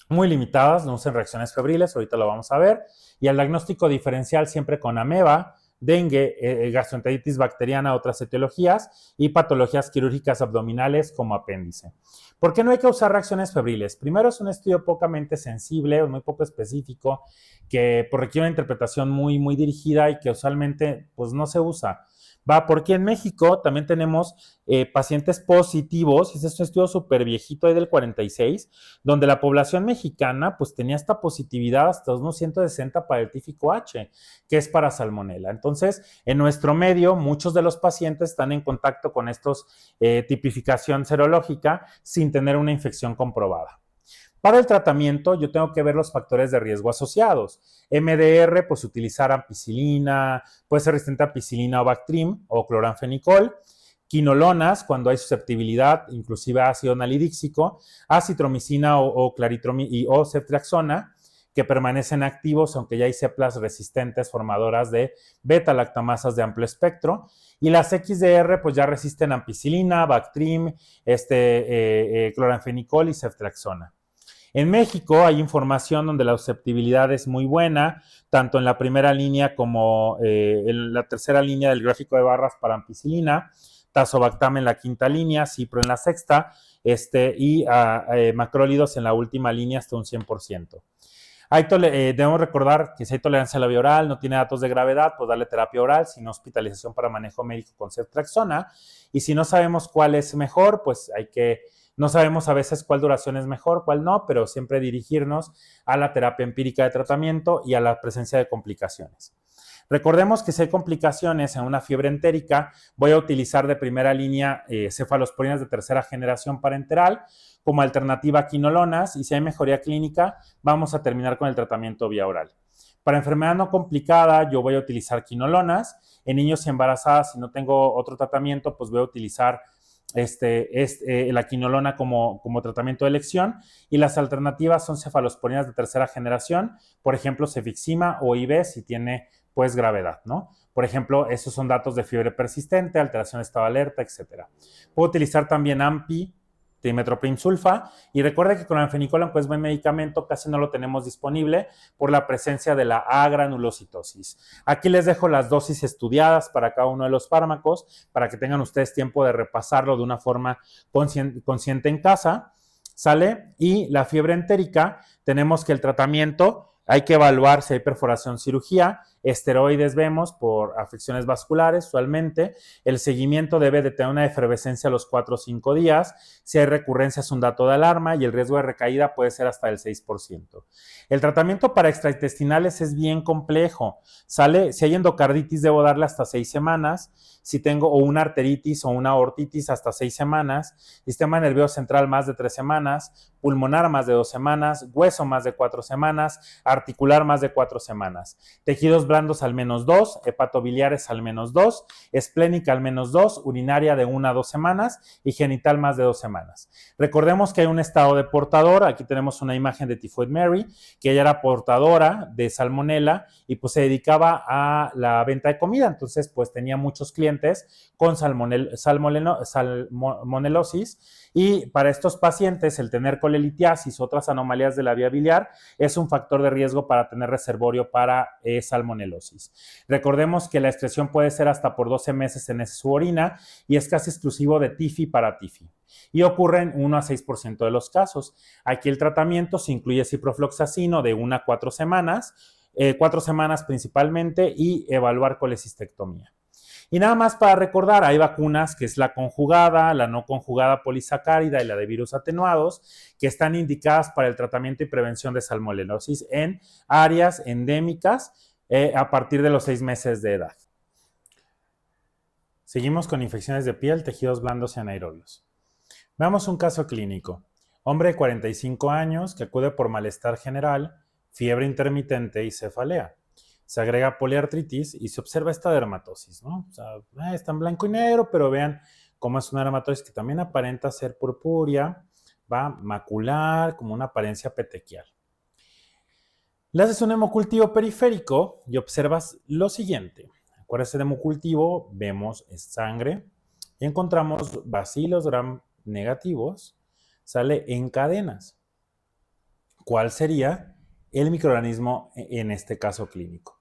muy limitadas, no usen reacciones febriles, ahorita lo vamos a ver, y el diagnóstico diferencial siempre con ameba, dengue, gastroenteritis bacteriana, otras etiologías y patologías quirúrgicas abdominales como apéndice. ¿Por qué no hay que usar reacciones febriles? Primero, es un estudio pocamente sensible, muy poco específico, que pues, requiere una interpretación muy, muy dirigida y que usualmente pues, no se usa. Va, porque en México también tenemos pacientes positivos, y este es un estudio súper viejito ahí del 46, donde la población mexicana pues tenía esta positividad hasta unos 160 para el típico H, que es para salmonela. Entonces, en nuestro medio, muchos de los pacientes están en contacto con estos tipificación serológica sin tener una infección comprobada. Para el tratamiento, yo tengo que ver los factores de riesgo asociados. MDR, pues utilizar ampicilina, puede ser resistente a ampicilina o Bactrim o cloranfenicol. Quinolonas, cuando hay susceptibilidad, inclusive ácido nalidíxico, acitromicina o ceftriaxona, que permanecen activos, aunque ya hay cepas resistentes formadoras de beta-lactamasas de amplio espectro. Y las XDR, pues ya resisten ampicilina, Bactrim, cloranfenicol y ceftriaxona. En México hay información donde la susceptibilidad es muy buena, tanto en la primera línea como en la tercera línea del gráfico de barras para ampicilina, tazobactam en la quinta línea, cipro en la sexta, y macrólidos en la última línea hasta un 100%. Debemos recordar que si hay tolerancia a la vía oral, no tiene datos de gravedad, pues darle terapia oral, sin hospitalización para manejo médico con ceftriaxona. Y si no sabemos cuál es mejor, pues no sabemos a veces cuál duración es mejor, cuál no, pero siempre dirigirnos a la terapia empírica de tratamiento y a la presencia de complicaciones. Recordemos que si hay complicaciones en una fiebre entérica, voy a utilizar de primera línea cefalosporinas de tercera generación parenteral como alternativa a quinolonas, y si hay mejoría clínica, vamos a terminar con el tratamiento vía oral. Para enfermedad no complicada, yo voy a utilizar quinolonas. En niños y embarazadas, si no tengo otro tratamiento, pues voy a utilizar la quinolona como tratamiento de elección, y las alternativas son cefalosporinas de tercera generación, por ejemplo, cefixima o IV si tiene pues gravedad, ¿no? Por ejemplo, esos son datos de fiebre persistente, alteración de estado de alerta, etc. Puedo utilizar también AMPI, trimethoprim sulfa, y recuerde que cloranfenicol, aunque es buen medicamento, casi no lo tenemos disponible por la presencia de la agranulocitosis. Aquí les dejo las dosis estudiadas para cada uno de los fármacos, para que tengan ustedes tiempo de repasarlo de una forma consciente en casa, ¿sale? Y la fiebre entérica, tenemos que el tratamiento, hay que evaluar si hay perforación, cirugía, esteroides vemos por afecciones vasculares usualmente, el seguimiento debe de tener una efervescencia a los 4 o 5 días, si hay recurrencia es un dato de alarma y el riesgo de recaída puede ser hasta el 6%. El tratamiento para extraintestinales es bien complejo, ¿sale? Si hay endocarditis debo darle hasta 6 semanas, si tengo una arteritis o una aortitis hasta 6 semanas, sistema nervioso central más de 3 semanas, pulmonar más de 2 semanas, hueso más de 4 semanas, articular más de 4 semanas, tejidos blandos al menos 2, hepatobiliares al menos 2, esplénica al menos 2, urinaria de 1 a 2 semanas y genital más de 2 semanas. Recordemos que hay un estado de portador, aquí tenemos una imagen de Typhoid Mary, que ella era portadora de salmonela y pues se dedicaba a la venta de comida, entonces pues tenía muchos clientes con salmonelosis, y para estos pacientes el tener colelitiasis, otras anomalías de la vía biliar, es un factor de riesgo para tener reservorio para salmonelosis. Recordemos que la excreción puede ser hasta por 12 meses en su orina y es casi exclusivo de TIFI para TIFI. Y ocurre en 1 a 6% de los casos. Aquí el tratamiento se incluye ciprofloxacino de 1 a 4 semanas, 4 semanas principalmente, y evaluar colecistectomía. Y nada más para recordar, hay vacunas que es la conjugada, la no conjugada polisacárida y la de virus atenuados, que están indicadas para el tratamiento y prevención de salmonelosis en áreas endémicas a partir de los 6 meses de edad. Seguimos con infecciones de piel, tejidos blandos y anaerobios. Veamos un caso clínico. Hombre de 45 años que acude por malestar general, fiebre intermitente y cefalea. Se agrega poliartritis y se observa esta dermatosis, ¿no? O sea, está en blanco y negro, pero vean cómo es una dermatosis que también aparenta ser purpúrea, va macular, como una apariencia petequial. Le haces un hemocultivo periférico y observas lo siguiente. Acuérdense de hemocultivo, vemos sangre y encontramos bacilos gram negativos, sale en cadenas. ¿Cuál sería el microorganismo en este caso clínico?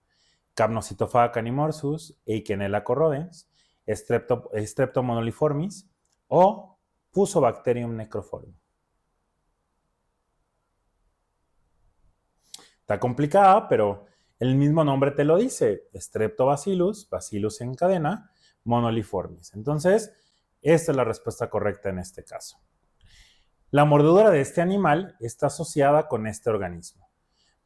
Capnocitofaga canimorsus, Eikenella corrodens, Streptomonoliformis o Fusobacterium necrophorum. Está complicada, pero el mismo nombre te lo dice. Streptobacillus, Bacillus en cadena, monoliformis. Entonces, esta es la respuesta correcta en este caso. La mordedura de este animal está asociada con este organismo.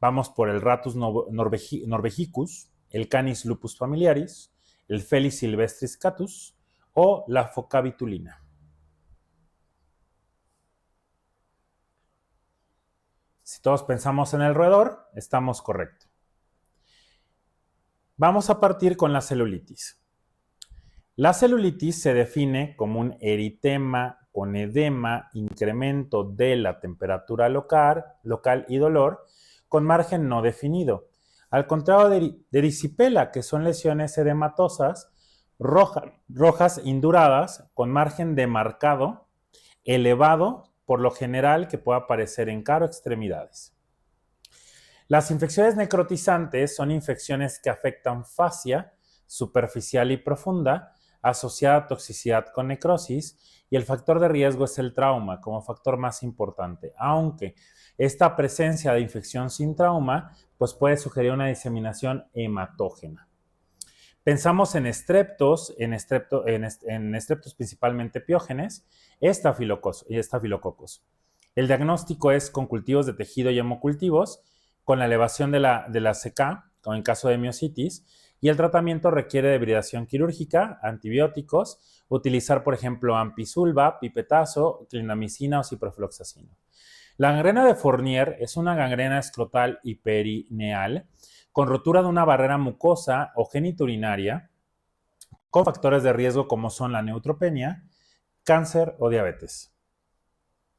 Vamos por el Ratus norvegicus, el Canis lupus familiaris, el Felis silvestris catus o la foca vitulina. Si todos pensamos en el roedor, estamos correctos. Vamos a partir con la celulitis. La celulitis se define como un eritema con edema, incremento de la temperatura local y dolor, con margen no definido. Al contrario de erisipela, que son lesiones edematosas, rojas induradas, con margen demarcado, elevado, por lo general que puede aparecer en cara o extremidades. Las infecciones necrotizantes son infecciones que afectan fascia superficial y profunda, asociada a toxicidad con necrosis, y el factor de riesgo es el trauma como factor más importante, aunque esta presencia de infección sin trauma pues puede sugerir una diseminación hematógena. Pensamos en estreptos, en estreptos principalmente piógenes, estafilococos. El diagnóstico es con cultivos de tejido y hemocultivos, con la elevación de la CK, como en caso de miositis, y el tratamiento requiere de hibridación quirúrgica, antibióticos, utilizar, por ejemplo, ampicilva, pipetazo, clindamicina o ciprofloxacino. La gangrena de Fournier es una gangrena escrotal y perineal con rotura de una barrera mucosa o genitourinaria, con factores de riesgo como son la neutropenia, cáncer o diabetes.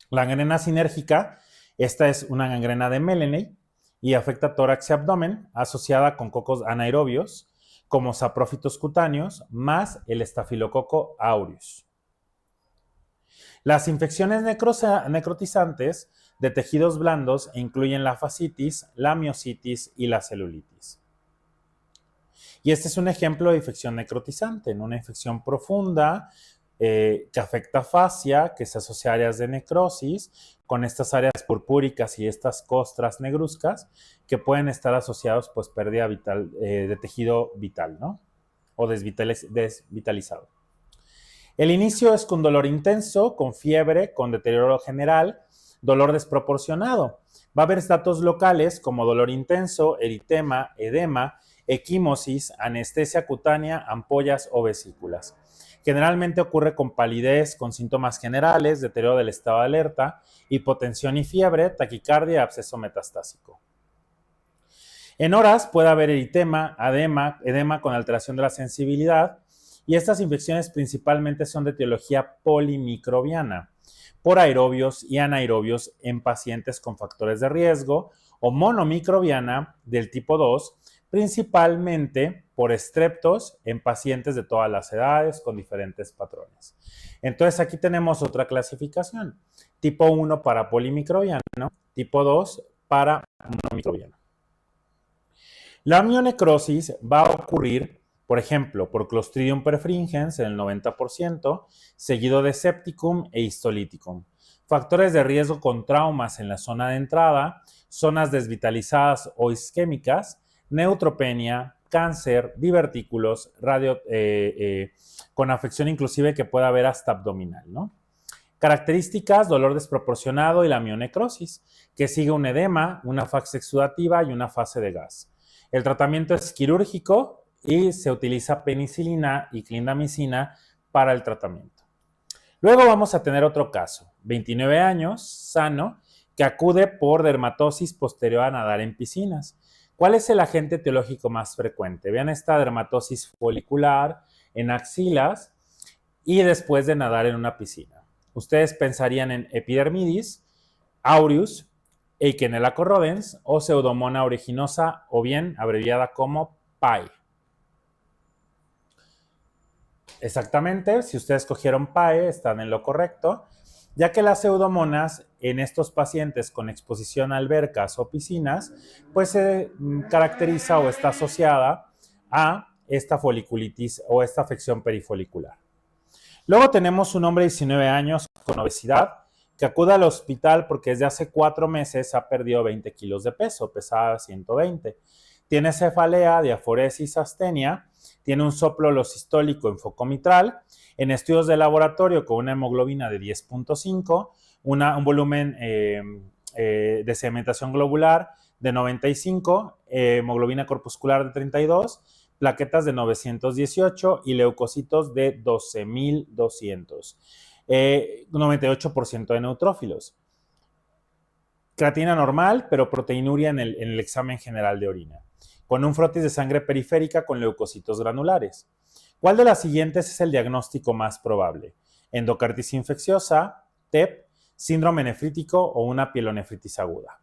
La gangrena sinérgica, esta es una gangrena de Melanet y afecta tórax y abdomen, asociada con cocos anaerobios, como saprófitos cutáneos, más el estafilococo aureus. Las infecciones necrotizantes de tejidos blandos incluyen la fascitis, la miositis y la celulitis. Y este es un ejemplo de infección necrotizante, en una infección profunda que afecta fascia, que se asocia a áreas de necrosis, con estas áreas purpúricas y estas costras negruzcas que pueden estar asociados pues pérdida vital, de tejido vital, ¿no? O desvitalizado. El inicio es con dolor intenso, con fiebre, con deterioro general, dolor desproporcionado. Va a haber datos locales como dolor intenso, eritema, edema, equimosis, anestesia cutánea, ampollas o vesículas. Generalmente ocurre con palidez, con síntomas generales, deterioro del estado de alerta, hipotensión y fiebre, taquicardia y absceso metastásico. En horas puede haber eritema, edema con alteración de la sensibilidad, y estas infecciones principalmente son de etiología polimicrobiana, por aerobios y anaerobios en pacientes con factores de riesgo, o monomicrobiana del tipo 2, principalmente por estreptos en pacientes de todas las edades con diferentes patrones. Entonces aquí tenemos otra clasificación. Tipo 1 para polimicrobiano, tipo 2 para monomicrobiano. La mionecrosis va a ocurrir, por ejemplo, por Clostridium perfringens en el 90%, seguido de Septicum e Histolyticum. Factores de riesgo con traumas en la zona de entrada, zonas desvitalizadas o isquémicas, neutropenia, cáncer, divertículos, con afección inclusive que puede haber hasta abdominal, ¿no? Características, dolor desproporcionado y la mionecrosis, que sigue un edema, una fase exudativa y una fase de gas. El tratamiento es quirúrgico y se utiliza penicilina y clindamicina para el tratamiento. Luego vamos a tener otro caso, 29 años, sano, que acude por dermatosis posterior a nadar en piscinas. ¿Cuál es el agente etiológico más frecuente? Vean esta dermatosis folicular en axilas y después de nadar en una piscina. Ustedes pensarían en epidermidis, aureus, Eikenella corrodens o Pseudomonas aeruginosa o bien abreviada como PAE. Exactamente, si ustedes cogieron PAE, están en lo correcto, ya que las pseudomonas en estos pacientes con exposición a albercas o piscinas, pues se caracteriza o está asociada a esta foliculitis o esta afección perifolicular. Luego tenemos un hombre de 19 años con obesidad que acude al hospital porque desde hace 4 meses ha perdido 20 kilos de peso, pesaba 120. Tiene cefalea, diaforesis, astenia, tiene un soplo sistólico en foco mitral, en estudios de laboratorio con una hemoglobina de 10.5, un volumen de sedimentación globular de 95, hemoglobina corpuscular de 32, plaquetas de 918 y leucocitos de 12.200. 98% de neutrófilos. Creatina normal, pero proteinuria en el examen general de orina, con un frotis de sangre periférica con leucocitos granulares. ¿Cuál de las siguientes es el diagnóstico más probable? Endocarditis infecciosa, TEP, síndrome nefrítico o una pielonefritis aguda.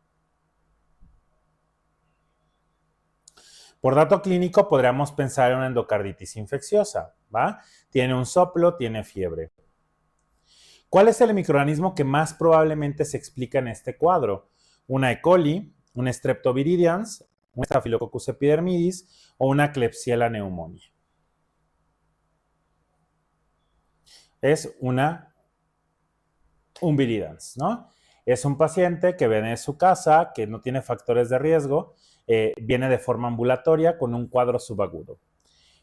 Por dato clínico podríamos pensar en una endocarditis infecciosa, ¿va? Tiene un soplo, tiene fiebre. ¿Cuál es el microorganismo que más probablemente se explica en este cuadro? Una E. coli, un Streptoviridans, un Staphylococcus epidermidis o una Klebsiella pneumoniae. Es un viridans, ¿no? Es un paciente que viene de su casa, que no tiene factores de riesgo, viene de forma ambulatoria con un cuadro subagudo.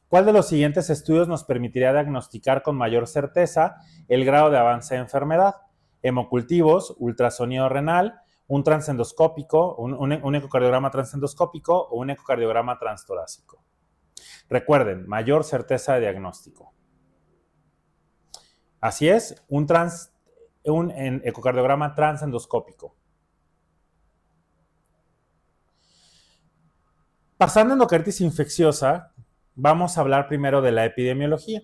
¿Cuál de los siguientes estudios nos permitiría diagnosticar con mayor certeza el grado de avance de enfermedad? Hemocultivos, ultrasonido renal, un transendoscópico, un ecocardiograma transendoscópico o un ecocardiograma transtorácico. Recuerden, mayor certeza de diagnóstico. Así es, un ecocardiograma transendoscópico. Pasando a endocarditis infecciosa, vamos a hablar primero de la epidemiología.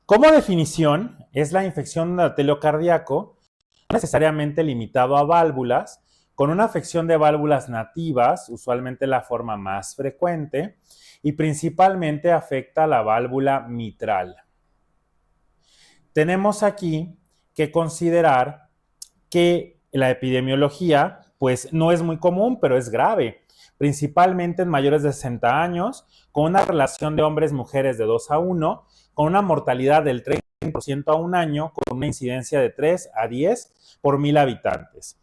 Como definición, es la infección del endotelio cardíaco, no necesariamente limitado a válvulas, con una afección de válvulas nativas, usualmente la forma más frecuente, y principalmente afecta a la válvula mitral. Tenemos aquí que considerar que la epidemiología, pues no es muy común, pero es grave, principalmente en mayores de 60 años, con una relación de hombres-mujeres de 2 a 1, con una mortalidad del 30% a un año, con una incidencia de 3 a 10 por 1,000 habitantes.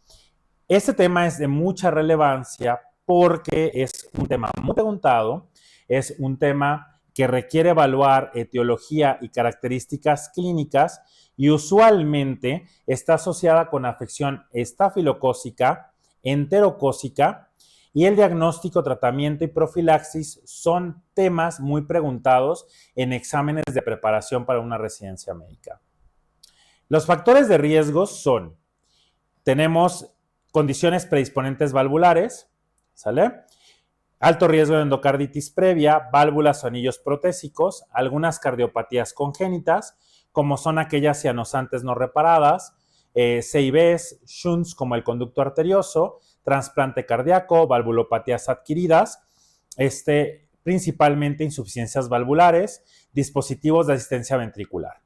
Este tema es de mucha relevancia porque es un tema muy preguntado, es un tema que requiere evaluar etiología y características clínicas y usualmente está asociada con afección estafilocócica, enterocócica, y el diagnóstico, tratamiento y profilaxis son temas muy preguntados en exámenes de preparación para una residencia médica. Los factores de riesgo son, tenemos condiciones predisponentes valvulares, ¿sale? Alto riesgo de endocarditis previa, válvulas o anillos protésicos, algunas cardiopatías congénitas, como son aquellas cianosantes no reparadas, CIBs, shunts como el conducto arterioso, trasplante cardíaco, valvulopatías adquiridas, principalmente insuficiencias valvulares, dispositivos de asistencia ventricular.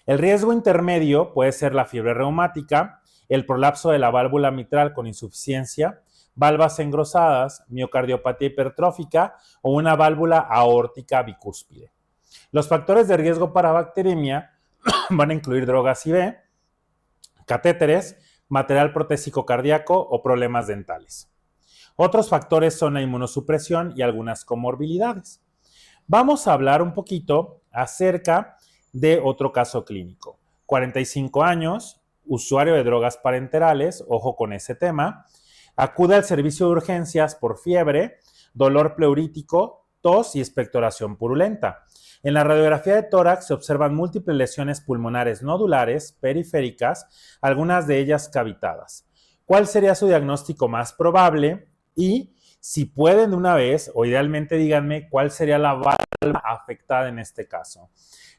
El riesgo intermedio puede ser la fiebre reumática, el prolapso de la válvula mitral con insuficiencia, valvas engrosadas, miocardiopatía hipertrófica o una válvula aórtica bicúspide. Los factores de riesgo para bacteremia van a incluir drogas IV, catéteres, material protésico cardíaco o problemas dentales. Otros factores son la inmunosupresión y algunas comorbilidades. Vamos a hablar un poquito acerca de otro caso clínico. 45 años, usuario de drogas parenterales, ojo con ese tema, acude al servicio de urgencias por fiebre, dolor pleurítico, tos y expectoración purulenta. En la radiografía de tórax se observan múltiples lesiones pulmonares nodulares, periféricas, algunas de ellas cavitadas. ¿Cuál sería su diagnóstico más probable? Y si pueden de una vez, o idealmente díganme, ¿cuál sería la válvula afectada en este caso?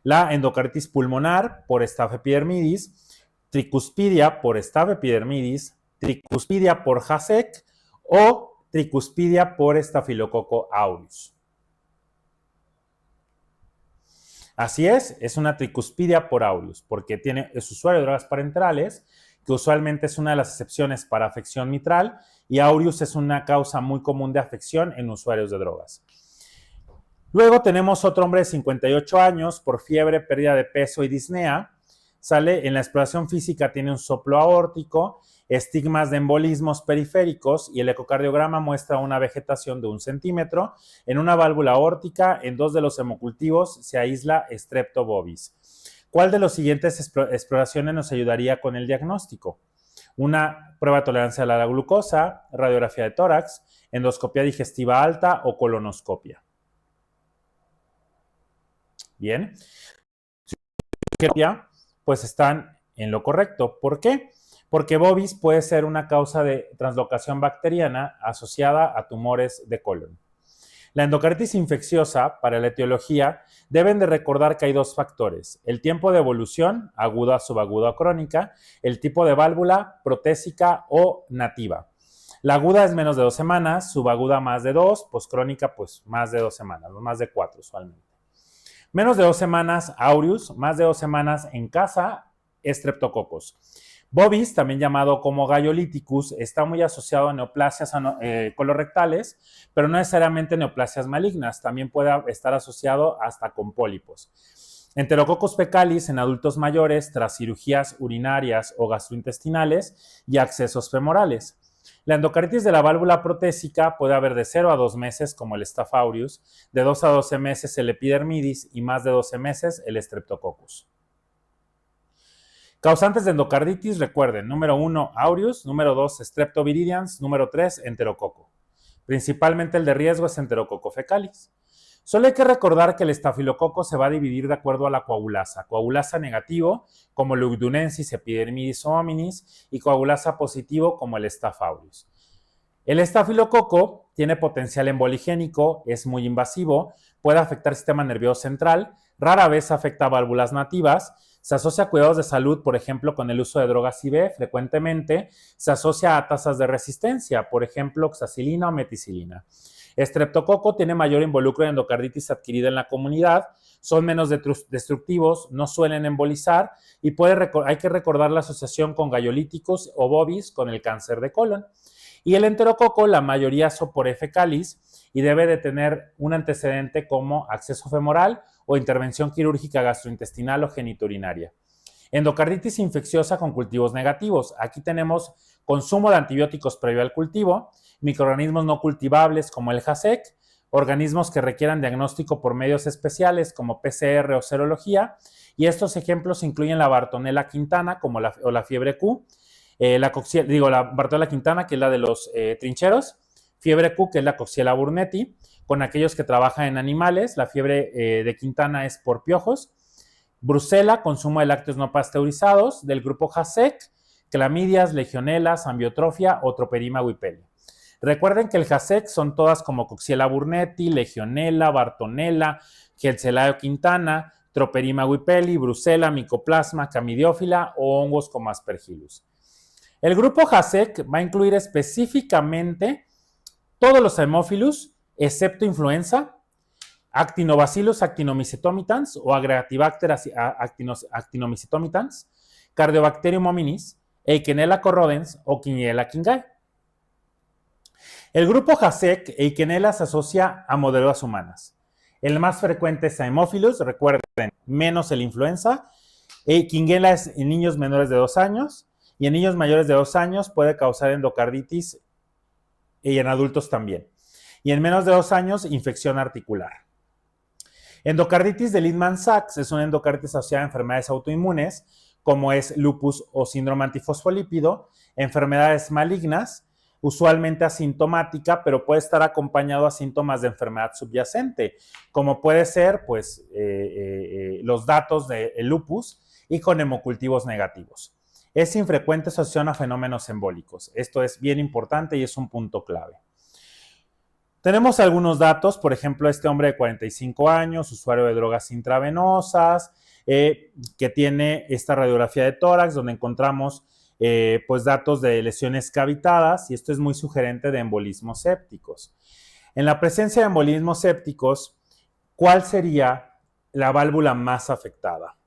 La endocarditis pulmonar por Staph epidermidis, tricuspidia por Staph epidermidis, tricuspidia por Hasek o tricuspidia por Staphylococcus aureus. Así es una tricuspidia por aureus, porque es usuario de drogas parenterales, que usualmente es una de las excepciones para afección mitral, y aureus es una causa muy común de afección en usuarios de drogas. Luego tenemos otro hombre de 58 años por fiebre, pérdida de peso y disnea. Sale en la exploración física, tiene un soplo aórtico, estigmas de embolismos periféricos y el ecocardiograma muestra una vegetación de 1 centímetro. En una válvula aórtica, en 2 de los hemocultivos, se aísla Strepto bovis. ¿Cuál de las siguientes exploraciones nos ayudaría con el diagnóstico? Una prueba de tolerancia a la glucosa, radiografía de tórax, endoscopia digestiva alta o colonoscopia. Bien, pues están en lo correcto. ¿Por qué? Porque bovis puede ser una causa de translocación bacteriana asociada a tumores de colon. La endocarditis infecciosa, para la etiología, deben de recordar que hay 2 factores: el tiempo de evolución, aguda, subaguda o crónica, el tipo de válvula, protésica o nativa. La aguda es menos de 2 semanas, subaguda más de 2, poscrónica pues más de 2 semanas, más de 4 usualmente. Menos de 2 semanas, aureus, más de 2 semanas en casa, streptococcus. Bovis, también llamado como Galloliticus, está muy asociado a neoplasias colorectales, pero no necesariamente neoplasias malignas, también puede estar asociado hasta con pólipos. Enterococcus fecalis en adultos mayores tras cirugías urinarias o gastrointestinales y accesos femorales. La endocarditis de la válvula protésica puede haber de 0 a 2 meses, como el Staph aureus, de 2 a 12 meses el epidermidis y más de 12 meses el Streptococcus. Causantes de endocarditis, recuerden, número 1, aureus, número 2, streptoviridans, número 3, enterococo. Principalmente el de riesgo es enterococo fecalis. Solo hay que recordar que el estafilococo se va a dividir de acuerdo a la coagulasa. Coagulasa negativo, como el Lugdunensis, epidermidis hominis, y coagulasa positivo, como el Staph aureus. El estafilococo tiene potencial emboligénico, es muy invasivo, puede afectar el sistema nervioso central, rara vez afecta a válvulas nativas, se asocia a cuidados de salud, por ejemplo, con el uso de drogas IV, frecuentemente se asocia a tasas de resistencia, por ejemplo, oxacilina o meticilina. Streptococo tiene mayor involucro en endocarditis adquirida en la comunidad, son menos destructivos, no suelen embolizar y hay que recordar la asociación con gallolíticos o bovis con el cáncer de colon. Y el enterococo, la mayoría son por E. fecalis y debe de tener un antecedente como acceso femoral o intervención quirúrgica gastrointestinal o genitourinaria. Endocarditis infecciosa con cultivos negativos. Aquí tenemos consumo de antibióticos previo al cultivo, microorganismos no cultivables como el JASEC, organismos que requieran diagnóstico por medios especiales como PCR o serología, y estos ejemplos incluyen la Bartonella quintana o la fiebre Q, la Bartonella quintana, que es la de los trincheros, fiebre Q, que es la Coxiella burnetii, con aquellos que trabajan en animales, la fiebre de Quintana es por piojos, Brucela, consumo de lácteos no pasteurizados, del grupo JASEC, clamidias, legionelas, ambiotrofia o Troperima wippelli. Recuerden que el JASEC son todas como Coxiella burnetii, legionela, Bartonella, Klebsiella quintana, Troperima wippelli, Brucela, Mycoplasma, Camidiófila o hongos como Aspergillus. El grupo JASEC va a incluir específicamente todos los Haemophilus, excepto influenza, Actinobacillus actinomycetomitans o Agregatibacter actinomycetomitans, Cardiobacterium hominis, Eikenella corrodens o Quiniela kingae. El grupo JASEC, Eikenella, se asocia a modelos humanas. El más frecuente es Haemophilus, recuerden, menos el influenza. Quiniela es en niños menores de 2 años y en niños mayores de 2 años puede causar endocarditis y en adultos también. Y en menos de 2 años, infección articular. Endocarditis de Lehmann-Sachs es una endocarditis asociada a enfermedades autoinmunes, como es lupus o síndrome antifosfolípido, enfermedades malignas, usualmente asintomática, pero puede estar acompañado a síntomas de enfermedad subyacente, como puede ser pues, los datos del lupus y con hemocultivos negativos. Es infrecuente asociación a fenómenos embólicos. Esto es bien importante y es un punto clave. Tenemos algunos datos, por ejemplo, este hombre de 45 años, usuario de drogas intravenosas, que tiene esta radiografía de tórax, donde encontramos pues datos de lesiones cavitadas, y esto es muy sugerente de embolismos sépticos. En la presencia de embolismos sépticos, ¿cuál sería la válvula más afectada?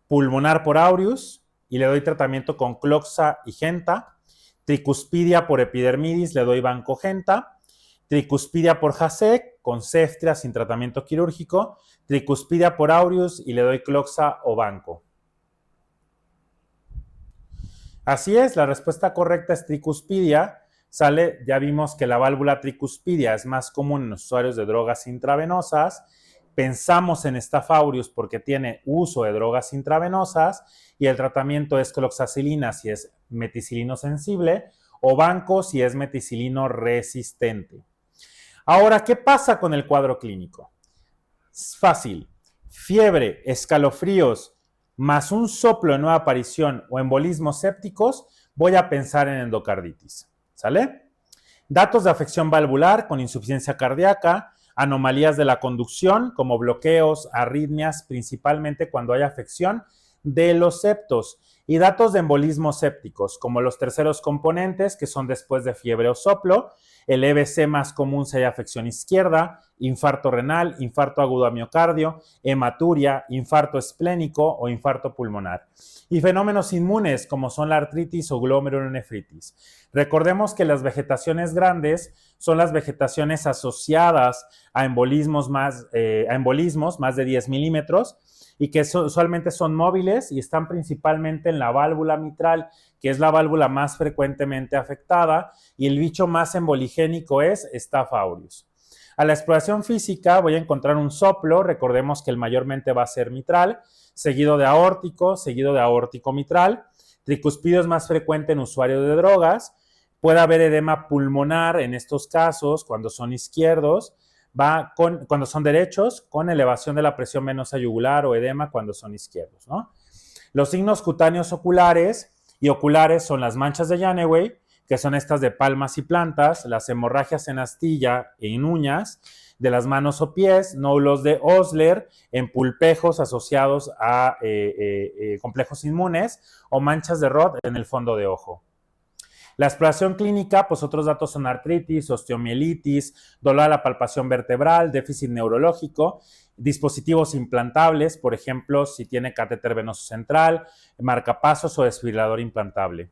Pulmonar por aureus, y le doy tratamiento con cloxa y genta. Tricuspidia por epidermidis, le doy vancogenta. Tricuspidia por JASEC, con ceftra sin tratamiento quirúrgico, tricuspidia por aureus y le doy cloxa o banco. Así es, la respuesta correcta es tricuspidia. Sale, ya vimos que la válvula tricuspidia es más común en los usuarios de drogas intravenosas. Pensamos en Staph aureus porque tiene uso de drogas intravenosas y el tratamiento es cloxacilina si es meticilino sensible o banco si es meticilino resistente. Ahora, ¿qué pasa con el cuadro clínico? Es fácil. Fiebre, escalofríos, más un soplo de nueva aparición o embolismos sépticos, voy a pensar en endocarditis. ¿Sale? Datos de afección valvular con insuficiencia cardíaca, anomalías de la conducción como bloqueos, arritmias, principalmente cuando hay afección de los septos, y datos de embolismos sépticos como los terceros componentes que son después de fiebre o soplo, el EBC más común si hay afección izquierda, infarto renal, infarto agudo a miocardio, hematuria, infarto esplénico o infarto pulmonar. Y fenómenos inmunes como son la artritis o glomerulonefritis. Recordemos que las vegetaciones grandes son las vegetaciones asociadas a embolismos más de 10 milímetros y que usualmente son móviles y están principalmente en la válvula mitral, que es la válvula más frecuentemente afectada, y el bicho más emboligénico es Staph aureus. A la exploración física voy a encontrar un soplo, recordemos que el mayormente va a ser mitral, seguido de aórtico mitral. Tricuspidio es más frecuente en usuarios de drogas. Puede haber edema pulmonar en estos casos cuando son izquierdos, cuando son derechos, con elevación de la presión venosa yugular o edema cuando son izquierdos, ¿no? Los signos cutáneos oculares y oculares son las manchas de Janeway, que son estas de palmas y plantas, las hemorragias en astilla e en uñas de las manos o pies, nódulos de Osler en pulpejos asociados a complejos inmunes o manchas de Roth en el fondo de ojo. La exploración clínica, pues otros datos son artritis, osteomielitis, dolor a la palpación vertebral, déficit neurológico, dispositivos implantables, por ejemplo, si tiene catéter venoso central, marcapasos o desfibrilador implantable.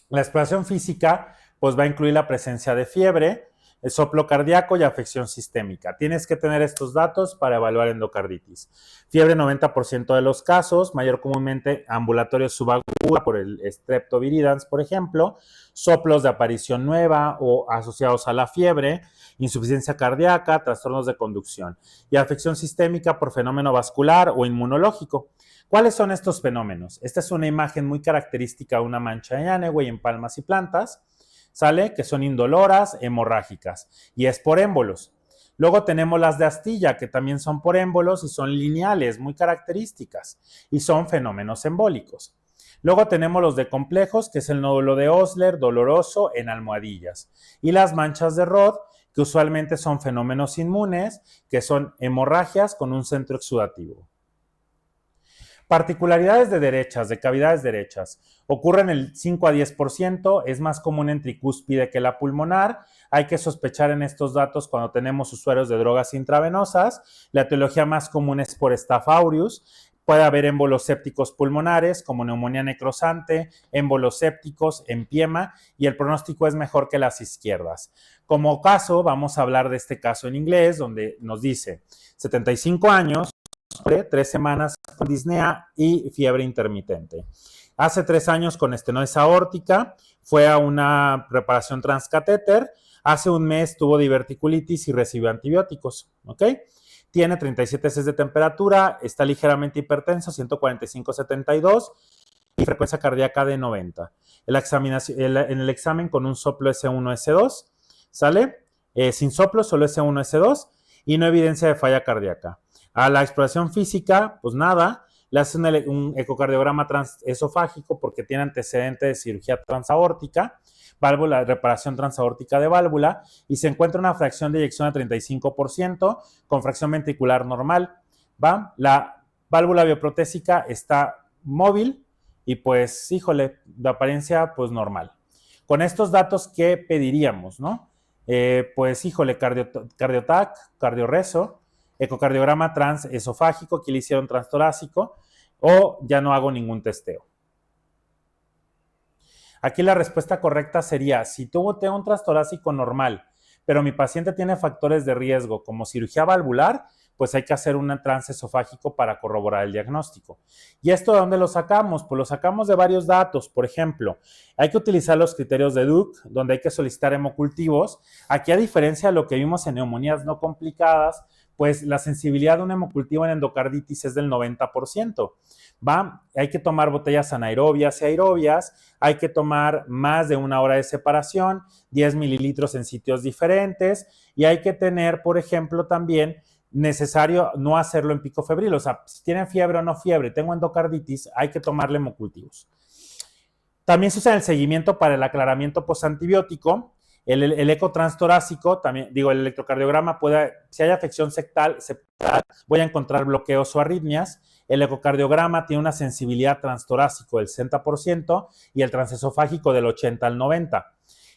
La exploración física, pues va a incluir la presencia de fiebre, el soplo cardíaco y afección sistémica. Tienes que tener estos datos para evaluar endocarditis. Fiebre 90% de los casos, mayor comúnmente ambulatorio subaguda por el streptoviridans, por ejemplo, soplos de aparición nueva o asociados a la fiebre, insuficiencia cardíaca, trastornos de conducción y afección sistémica por fenómeno vascular o inmunológico. ¿Cuáles son estos fenómenos? Esta es una imagen muy característica de una mancha de Janeway en palmas y plantas, ¿sale? Que son indoloras, hemorrágicas, y es por émbolos. Luego tenemos las de astilla, que también son por émbolos y son lineales, muy características, y son fenómenos embólicos. Luego tenemos los de complejos, que es el nódulo de Osler, doloroso en almohadillas, y las manchas de Roth, que usualmente son fenómenos inmunes, que son hemorragias con un centro exudativo. Particularidades de cavidades derechas. Ocurren el 5 a 10%, es más común en tricúspide que la pulmonar. Hay que sospechar en estos datos cuando tenemos usuarios de drogas intravenosas. La etiología más común es por Staph aureus. Puede haber émbolos sépticos pulmonares como neumonía necrosante, émbolos sépticos, empiema, y el pronóstico es mejor que las izquierdas. Como caso, vamos a hablar de este caso en inglés, donde nos dice 75 años, 3 semanas con disnea y fiebre intermitente. Hace 3 años con estenosis aórtica, fue a una preparación transcatéter, hace un mes tuvo diverticulitis y recibió antibióticos, ¿ok? Tiene 37 de temperatura, está ligeramente hipertenso, 145/72 y frecuencia cardíaca de 90. En el examen con un soplo S1, S2, ¿sale? Sin soplo, solo S1, S2 y no evidencia de falla cardíaca. A la exploración física, pues nada, le hacen un ecocardiograma transesofágico porque tiene antecedente de cirugía transaórtica, válvula, reparación transaórtica de válvula, y se encuentra una fracción de eyección de 35% con fracción ventricular normal, ¿va? La válvula bioprotésica está móvil y pues, híjole, de apariencia pues normal. Con estos datos, ¿qué pediríamos, no? Pues, híjole, cardiotac, cardioreso, ecocardiograma transesofágico, que le hicieron transtorácico, o ya no hago ningún testeo. Aquí la respuesta correcta sería, si tengo un transtorácico normal, pero mi paciente tiene factores de riesgo como cirugía valvular, pues hay que hacer un trance esofágico para corroborar el diagnóstico. ¿Y esto de dónde lo sacamos? Pues lo sacamos de varios datos. Por ejemplo, hay que utilizar los criterios de Duke, donde hay que solicitar hemocultivos. Aquí, a diferencia de lo que vimos en neumonías no complicadas, pues la sensibilidad de un hemocultivo en endocarditis es del 90%. Hay que tomar botellas anaerobias y aerobias, hay que tomar más de 1 hora de separación, 10 mililitros en sitios diferentes, y hay que tener, por ejemplo, también necesario no hacerlo en pico febril. O sea, si tienen fiebre o no fiebre, tengo endocarditis, hay que tomarle hemocultivos. También se usa el seguimiento para el aclaramiento postantibiótico. El eco transtorácico, también digo, el electrocardiograma si hay afección septal, voy a encontrar bloqueos o arritmias. El ecocardiograma tiene una sensibilidad transtorácico del 60% y el transesofágico del 80 al 90%.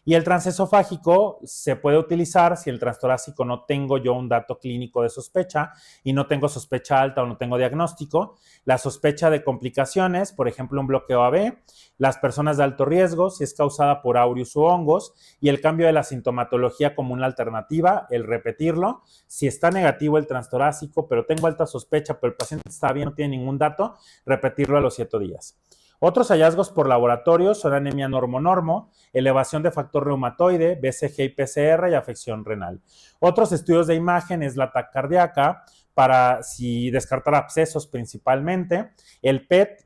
Y el transesofágico se puede utilizar si el transtorácico no tengo yo un dato clínico de sospecha y no tengo sospecha alta o no tengo diagnóstico. La sospecha de complicaciones, por ejemplo, un bloqueo AB, las personas de alto riesgo, si es causada por aureus u hongos, y el cambio de la sintomatología como una alternativa, el repetirlo. Si está negativo el transtorácico, pero tengo alta sospecha, pero el paciente está bien, no tiene ningún dato, repetirlo a los 7 días. Otros hallazgos por laboratorio son anemia normo-normo, elevación de factor reumatoide, BCG y PCR y afección renal. Otros estudios de imagen es la TAC cardíaca, para descartar abscesos principalmente, el PET,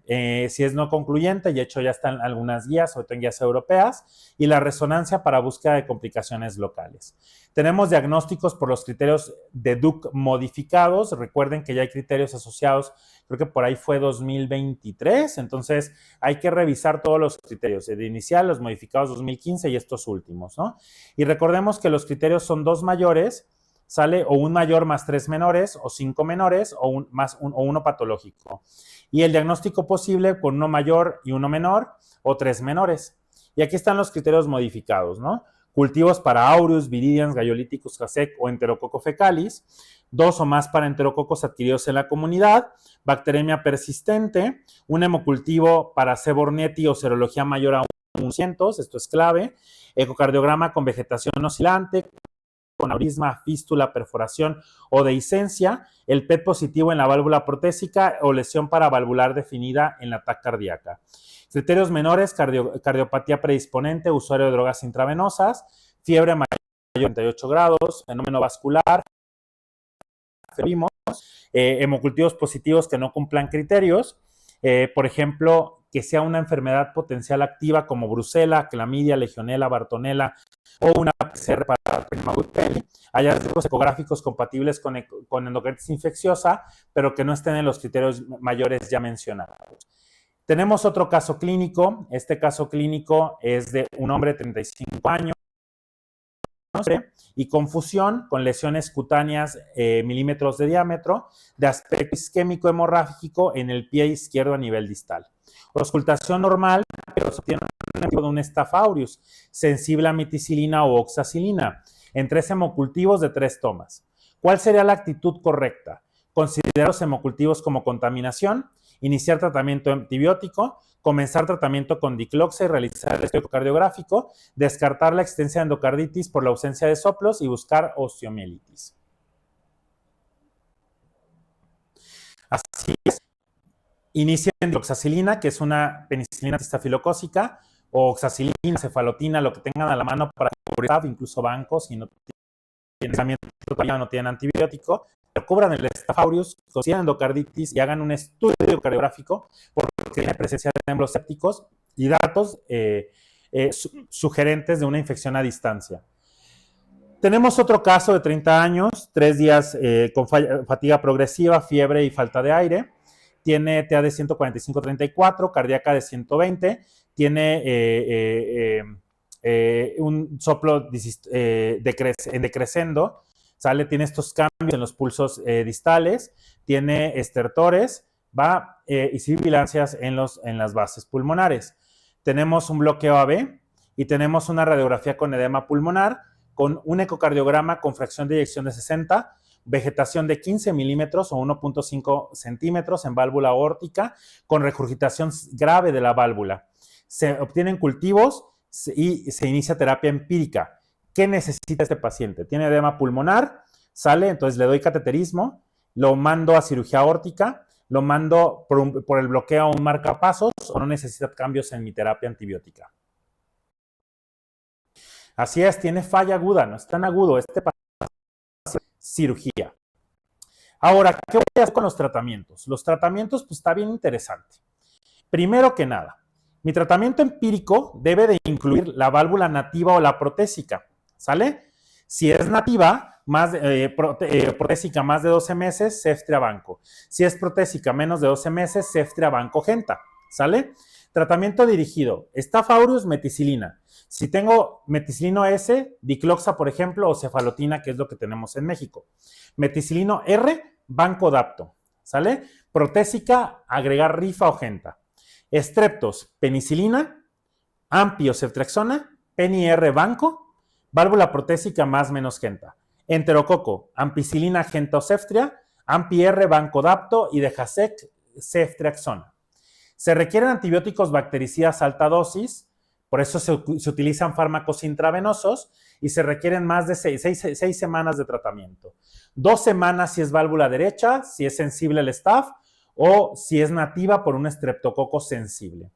si es no concluyente, y de hecho ya están algunas guías, sobre todo en guías europeas, y la resonancia para búsqueda de complicaciones locales. Tenemos diagnósticos por los criterios de Duke modificados. Recuerden que ya hay criterios asociados, creo que por ahí fue 2023, entonces hay que revisar todos los criterios, el inicial, los modificados 2015 y estos últimos, ¿no? Y recordemos que los criterios son 2 mayores, sale o un mayor más 3 menores, o 5 menores, o uno patológico. Y el diagnóstico posible con 1 mayor y 1 menor, o 3 menores. Y aquí están los criterios modificados, ¿no? Cultivos para aureus, viridians, Galloliticus casec o Enterococo fecalis, 2 o más para enterococos adquiridos en la comunidad, bacteremia persistente, un hemocultivo para Sebornetti o serología mayor a 100, esto es clave, ecocardiograma con vegetación oscilante, con aurisma, fístula, perforación o dehiscencia, el PET positivo en la válvula protésica o lesión paravalvular definida en la TAC cardíaca. Criterios menores, cardiopatía predisponente, usuario de drogas intravenosas, fiebre mayor a 38 grados, fenómeno vascular, hemocultivos positivos que no cumplan criterios, por ejemplo, que sea una enfermedad potencial activa como brucela, clamidia, legionela, bartonella o una PCR para Pneumonia. Hay hallazgos ecográficos compatibles con endocarditis infecciosa, pero que no estén en los criterios mayores ya mencionados. Tenemos otro caso clínico. Este caso clínico es de un hombre de 35 años y confusión con lesiones cutáneas milímetros de diámetro de aspecto isquémico hemorrágico en el pie izquierdo a nivel distal. Auscultación normal, pero se obtiene de un Staph aureus, sensible a meticilina o oxacilina, en 3 hemocultivos de 3 tomas. ¿Cuál sería la actitud correcta? Considerar los hemocultivos como contaminación, iniciar tratamiento antibiótico, comenzar tratamiento con dicloxa y realizar el estudio ecocardiográfico, descartar la existencia de endocarditis por la ausencia de soplos y buscar osteomielitis. Así es. Inicien dicloxacilina, que es una penicilina antistafilocócica, o oxacilina, cefalotina, lo que tengan a la mano para cubrir, incluso bancos, si no tienen tratamiento, todavía no tienen antibiótico, pero cubran el Staph aureus, consideran endocarditis y hagan un estudio cardiográfico porque tiene presencia de embolios sépticos y datos sugerentes de una infección a distancia. Tenemos otro caso de 30 años, 3 días con fatiga progresiva, fiebre y falta de aire. Tiene TA de 145-34, cardíaca de 120, tiene un soplo en decrescendo, ¿sale? Tiene estos cambios en los pulsos distales, tiene estertores, y sibilancias en las bases pulmonares. Tenemos un bloqueo AB y tenemos una radiografía con edema pulmonar, con un ecocardiograma con fracción de eyección de 60, vegetación de 15 milímetros o 1.5 centímetros en válvula aórtica, con regurgitación grave de la válvula. Se obtienen cultivos y se inicia terapia empírica. ¿Qué necesita este paciente? Tiene edema pulmonar, sale, entonces le doy cateterismo, lo mando a cirugía aórtica, lo mando por el bloqueo a un marcapasos o no necesita cambios en mi terapia antibiótica. Así es, tiene falla aguda, no es tan agudo, este paciente cirugía. Ahora, ¿qué voy a hacer con los tratamientos? Los tratamientos, pues está bien interesante. Primero que nada, mi tratamiento empírico debe de incluir la válvula nativa o la protésica, ¿sale? Si es nativa, protésica más de 12 meses, Ceftria Banco. Si es protésica menos de 12 meses, Ceftria Banco Genta, ¿sale? Tratamiento dirigido, Staph aureus, meticilina. Si tengo meticilino S, dicloxa, por ejemplo, o cefalotina, que es lo que tenemos en México. Meticilino R, Banco Dapto, ¿sale? Protésica, agregar rifa o genta. Estreptos, penicilina, Ampi o ceftriaxona, Peni-R Banco, válvula protésica más menos genta. Enterococo, ampicilina, genta o ceftria, Ampi-R Banco Dapto y de Jasek, ceftriaxona. Se requieren antibióticos bactericidas a alta dosis, por eso se utilizan fármacos intravenosos y se requieren más de 6 semanas de tratamiento. 2 semanas si es válvula derecha, si es sensible el Staph, o si es nativa por un estreptococo sensible.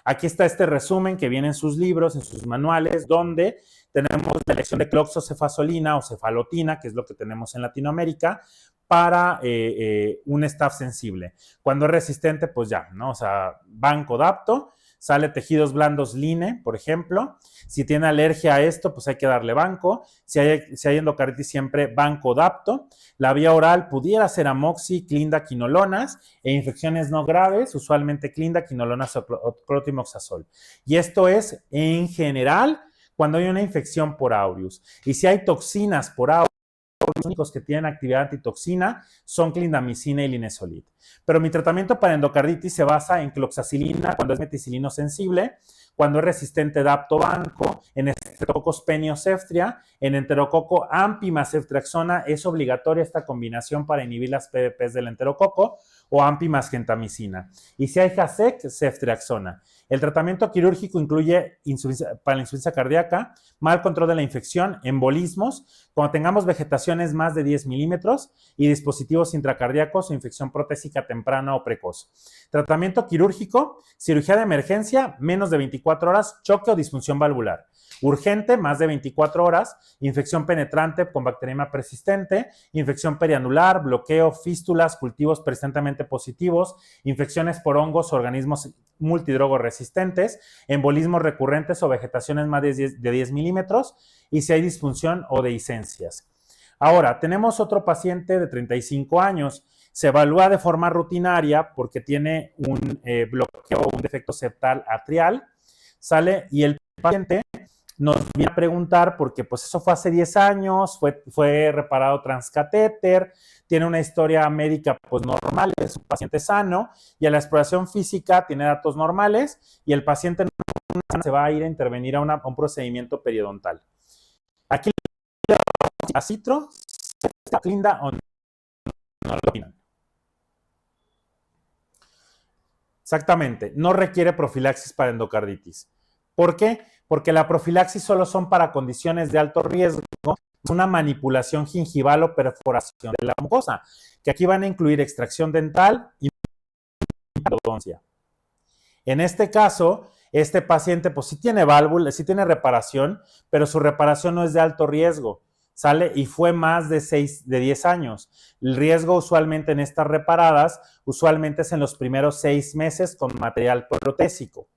Aquí está este resumen que viene en sus libros, en sus manuales, donde tenemos la elección de cloxocefazolina o cefalotina, que es lo que tenemos en Latinoamérica, para un Staph sensible. Cuando es resistente, pues ya, ¿no? O sea, Banco Dapto, sale tejidos blandos Line, por ejemplo. Si tiene alergia a esto, pues hay que darle banco. Si hay endocarditis, siempre Banco Dapto. La vía oral pudiera ser amoxi, clinda, quinolonas e infecciones no graves, usualmente clinda, quinolonas o clotimoxazol. Y esto es en general cuando hay una infección por aureus. Y si hay toxinas por aureus, los únicos que tienen actividad antitoxina son clindamicina y linezolid. Pero mi tratamiento para endocarditis se basa en cloxacilina cuando es meticilino sensible, cuando es resistente Dapto Banco, en estreptococos Peni o Ceftria, en enterococo Ampi más ceftriaxona. Es obligatoria esta combinación para inhibir las PDPs del enterococo, o Ampi más gentamicina. Y si hay Jasek, ceftriaxona. El tratamiento quirúrgico incluye para la insuficiencia cardíaca, mal control de la infección, embolismos, cuando tengamos vegetaciones más de 10 milímetros y dispositivos intracardíacos o infección protésica temprana o precoz. Tratamiento quirúrgico, cirugía de emergencia, menos de 24 horas, choque o disfunción valvular. Urgente, más de 24 horas, infección penetrante con bacteriemia persistente, infección perianular, bloqueo, fístulas, cultivos persistentemente positivos, infecciones por hongos, organismos multidrogoresistentes, embolismos recurrentes o vegetaciones más de 10 milímetros y si hay disfunción o dehiscencias. Ahora, tenemos otro paciente de 35 años. Se evalúa de forma rutinaria porque tiene un bloqueo, un defecto septal atrial, ¿sale? Y el paciente nos viene a preguntar porque pues eso fue hace 10 años, fue reparado transcatéter, tiene una historia médica pues normal, es un paciente sano y a la exploración física tiene datos normales y el paciente se va a ir a intervenir a un procedimiento periodontal. Aquí a citro, clinda o no lo opinan. Exactamente, no requiere profilaxis para endocarditis. ¿Por qué? Porque la profilaxis solo son para condiciones de alto riesgo, una manipulación gingival o perforación de la mucosa, que aquí van a incluir extracción dental y endodoncia. En este caso, este paciente pues sí tiene válvula, sí tiene reparación, pero su reparación no es de alto riesgo, ¿sale? Y fue más de 10 años. El riesgo usualmente en estas reparadas, usualmente es en los primeros 6 meses con material protésico.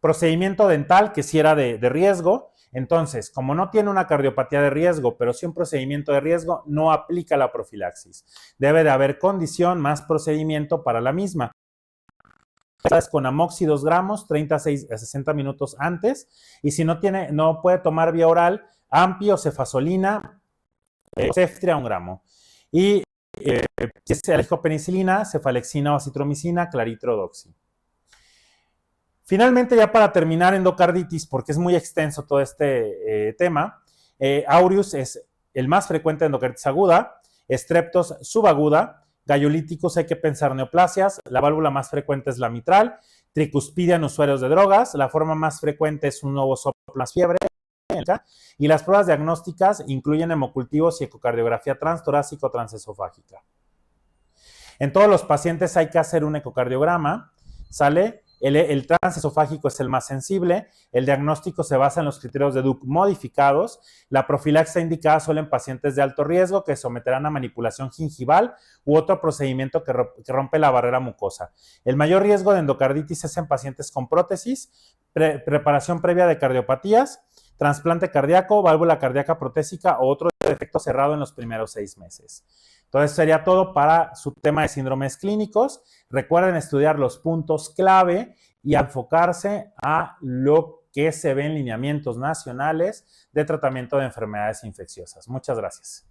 Procedimiento dental, que sí era de riesgo. Entonces, como no tiene una cardiopatía de riesgo, pero sí un procedimiento de riesgo, no aplica la profilaxis. Debe de haber condición más procedimiento para la misma. Con amoxi 2 gramos, 30 a 60 minutos antes. Y si no puede tomar vía oral, Ampi o cefazolina, Ceftria 1 gramo. Y si es alérgico a penicilina, cefalexina o acitromicina, claritrodoxi. Finalmente, ya para terminar, endocarditis, porque es muy extenso todo este tema, aureus es el más frecuente de endocarditis aguda, estreptos subaguda, gallolíticos hay que pensar neoplasias, la válvula más frecuente es la mitral, tricuspidia en usuarios de drogas, la forma más frecuente es un nuevo soplo más fiebre, y las pruebas diagnósticas incluyen hemocultivos y ecocardiografía transtorácica o transesofágica. En todos los pacientes hay que hacer un ecocardiograma, ¿sale? El transesofágico es el más sensible, el diagnóstico se basa en los criterios de Duke modificados, la profilaxis está indicada solo en pacientes de alto riesgo que someterán a manipulación gingival u otro procedimiento que rompe la barrera mucosa. El mayor riesgo de endocarditis es en pacientes con prótesis, preparación previa de cardiopatías, trasplante cardíaco, válvula cardíaca protésica o otro defecto cerrado en los primeros 6 meses. Entonces, sería todo para su tema de síndromes clínicos. Recuerden estudiar los puntos clave y enfocarse a lo que se ve en lineamientos nacionales de tratamiento de enfermedades infecciosas. Muchas gracias.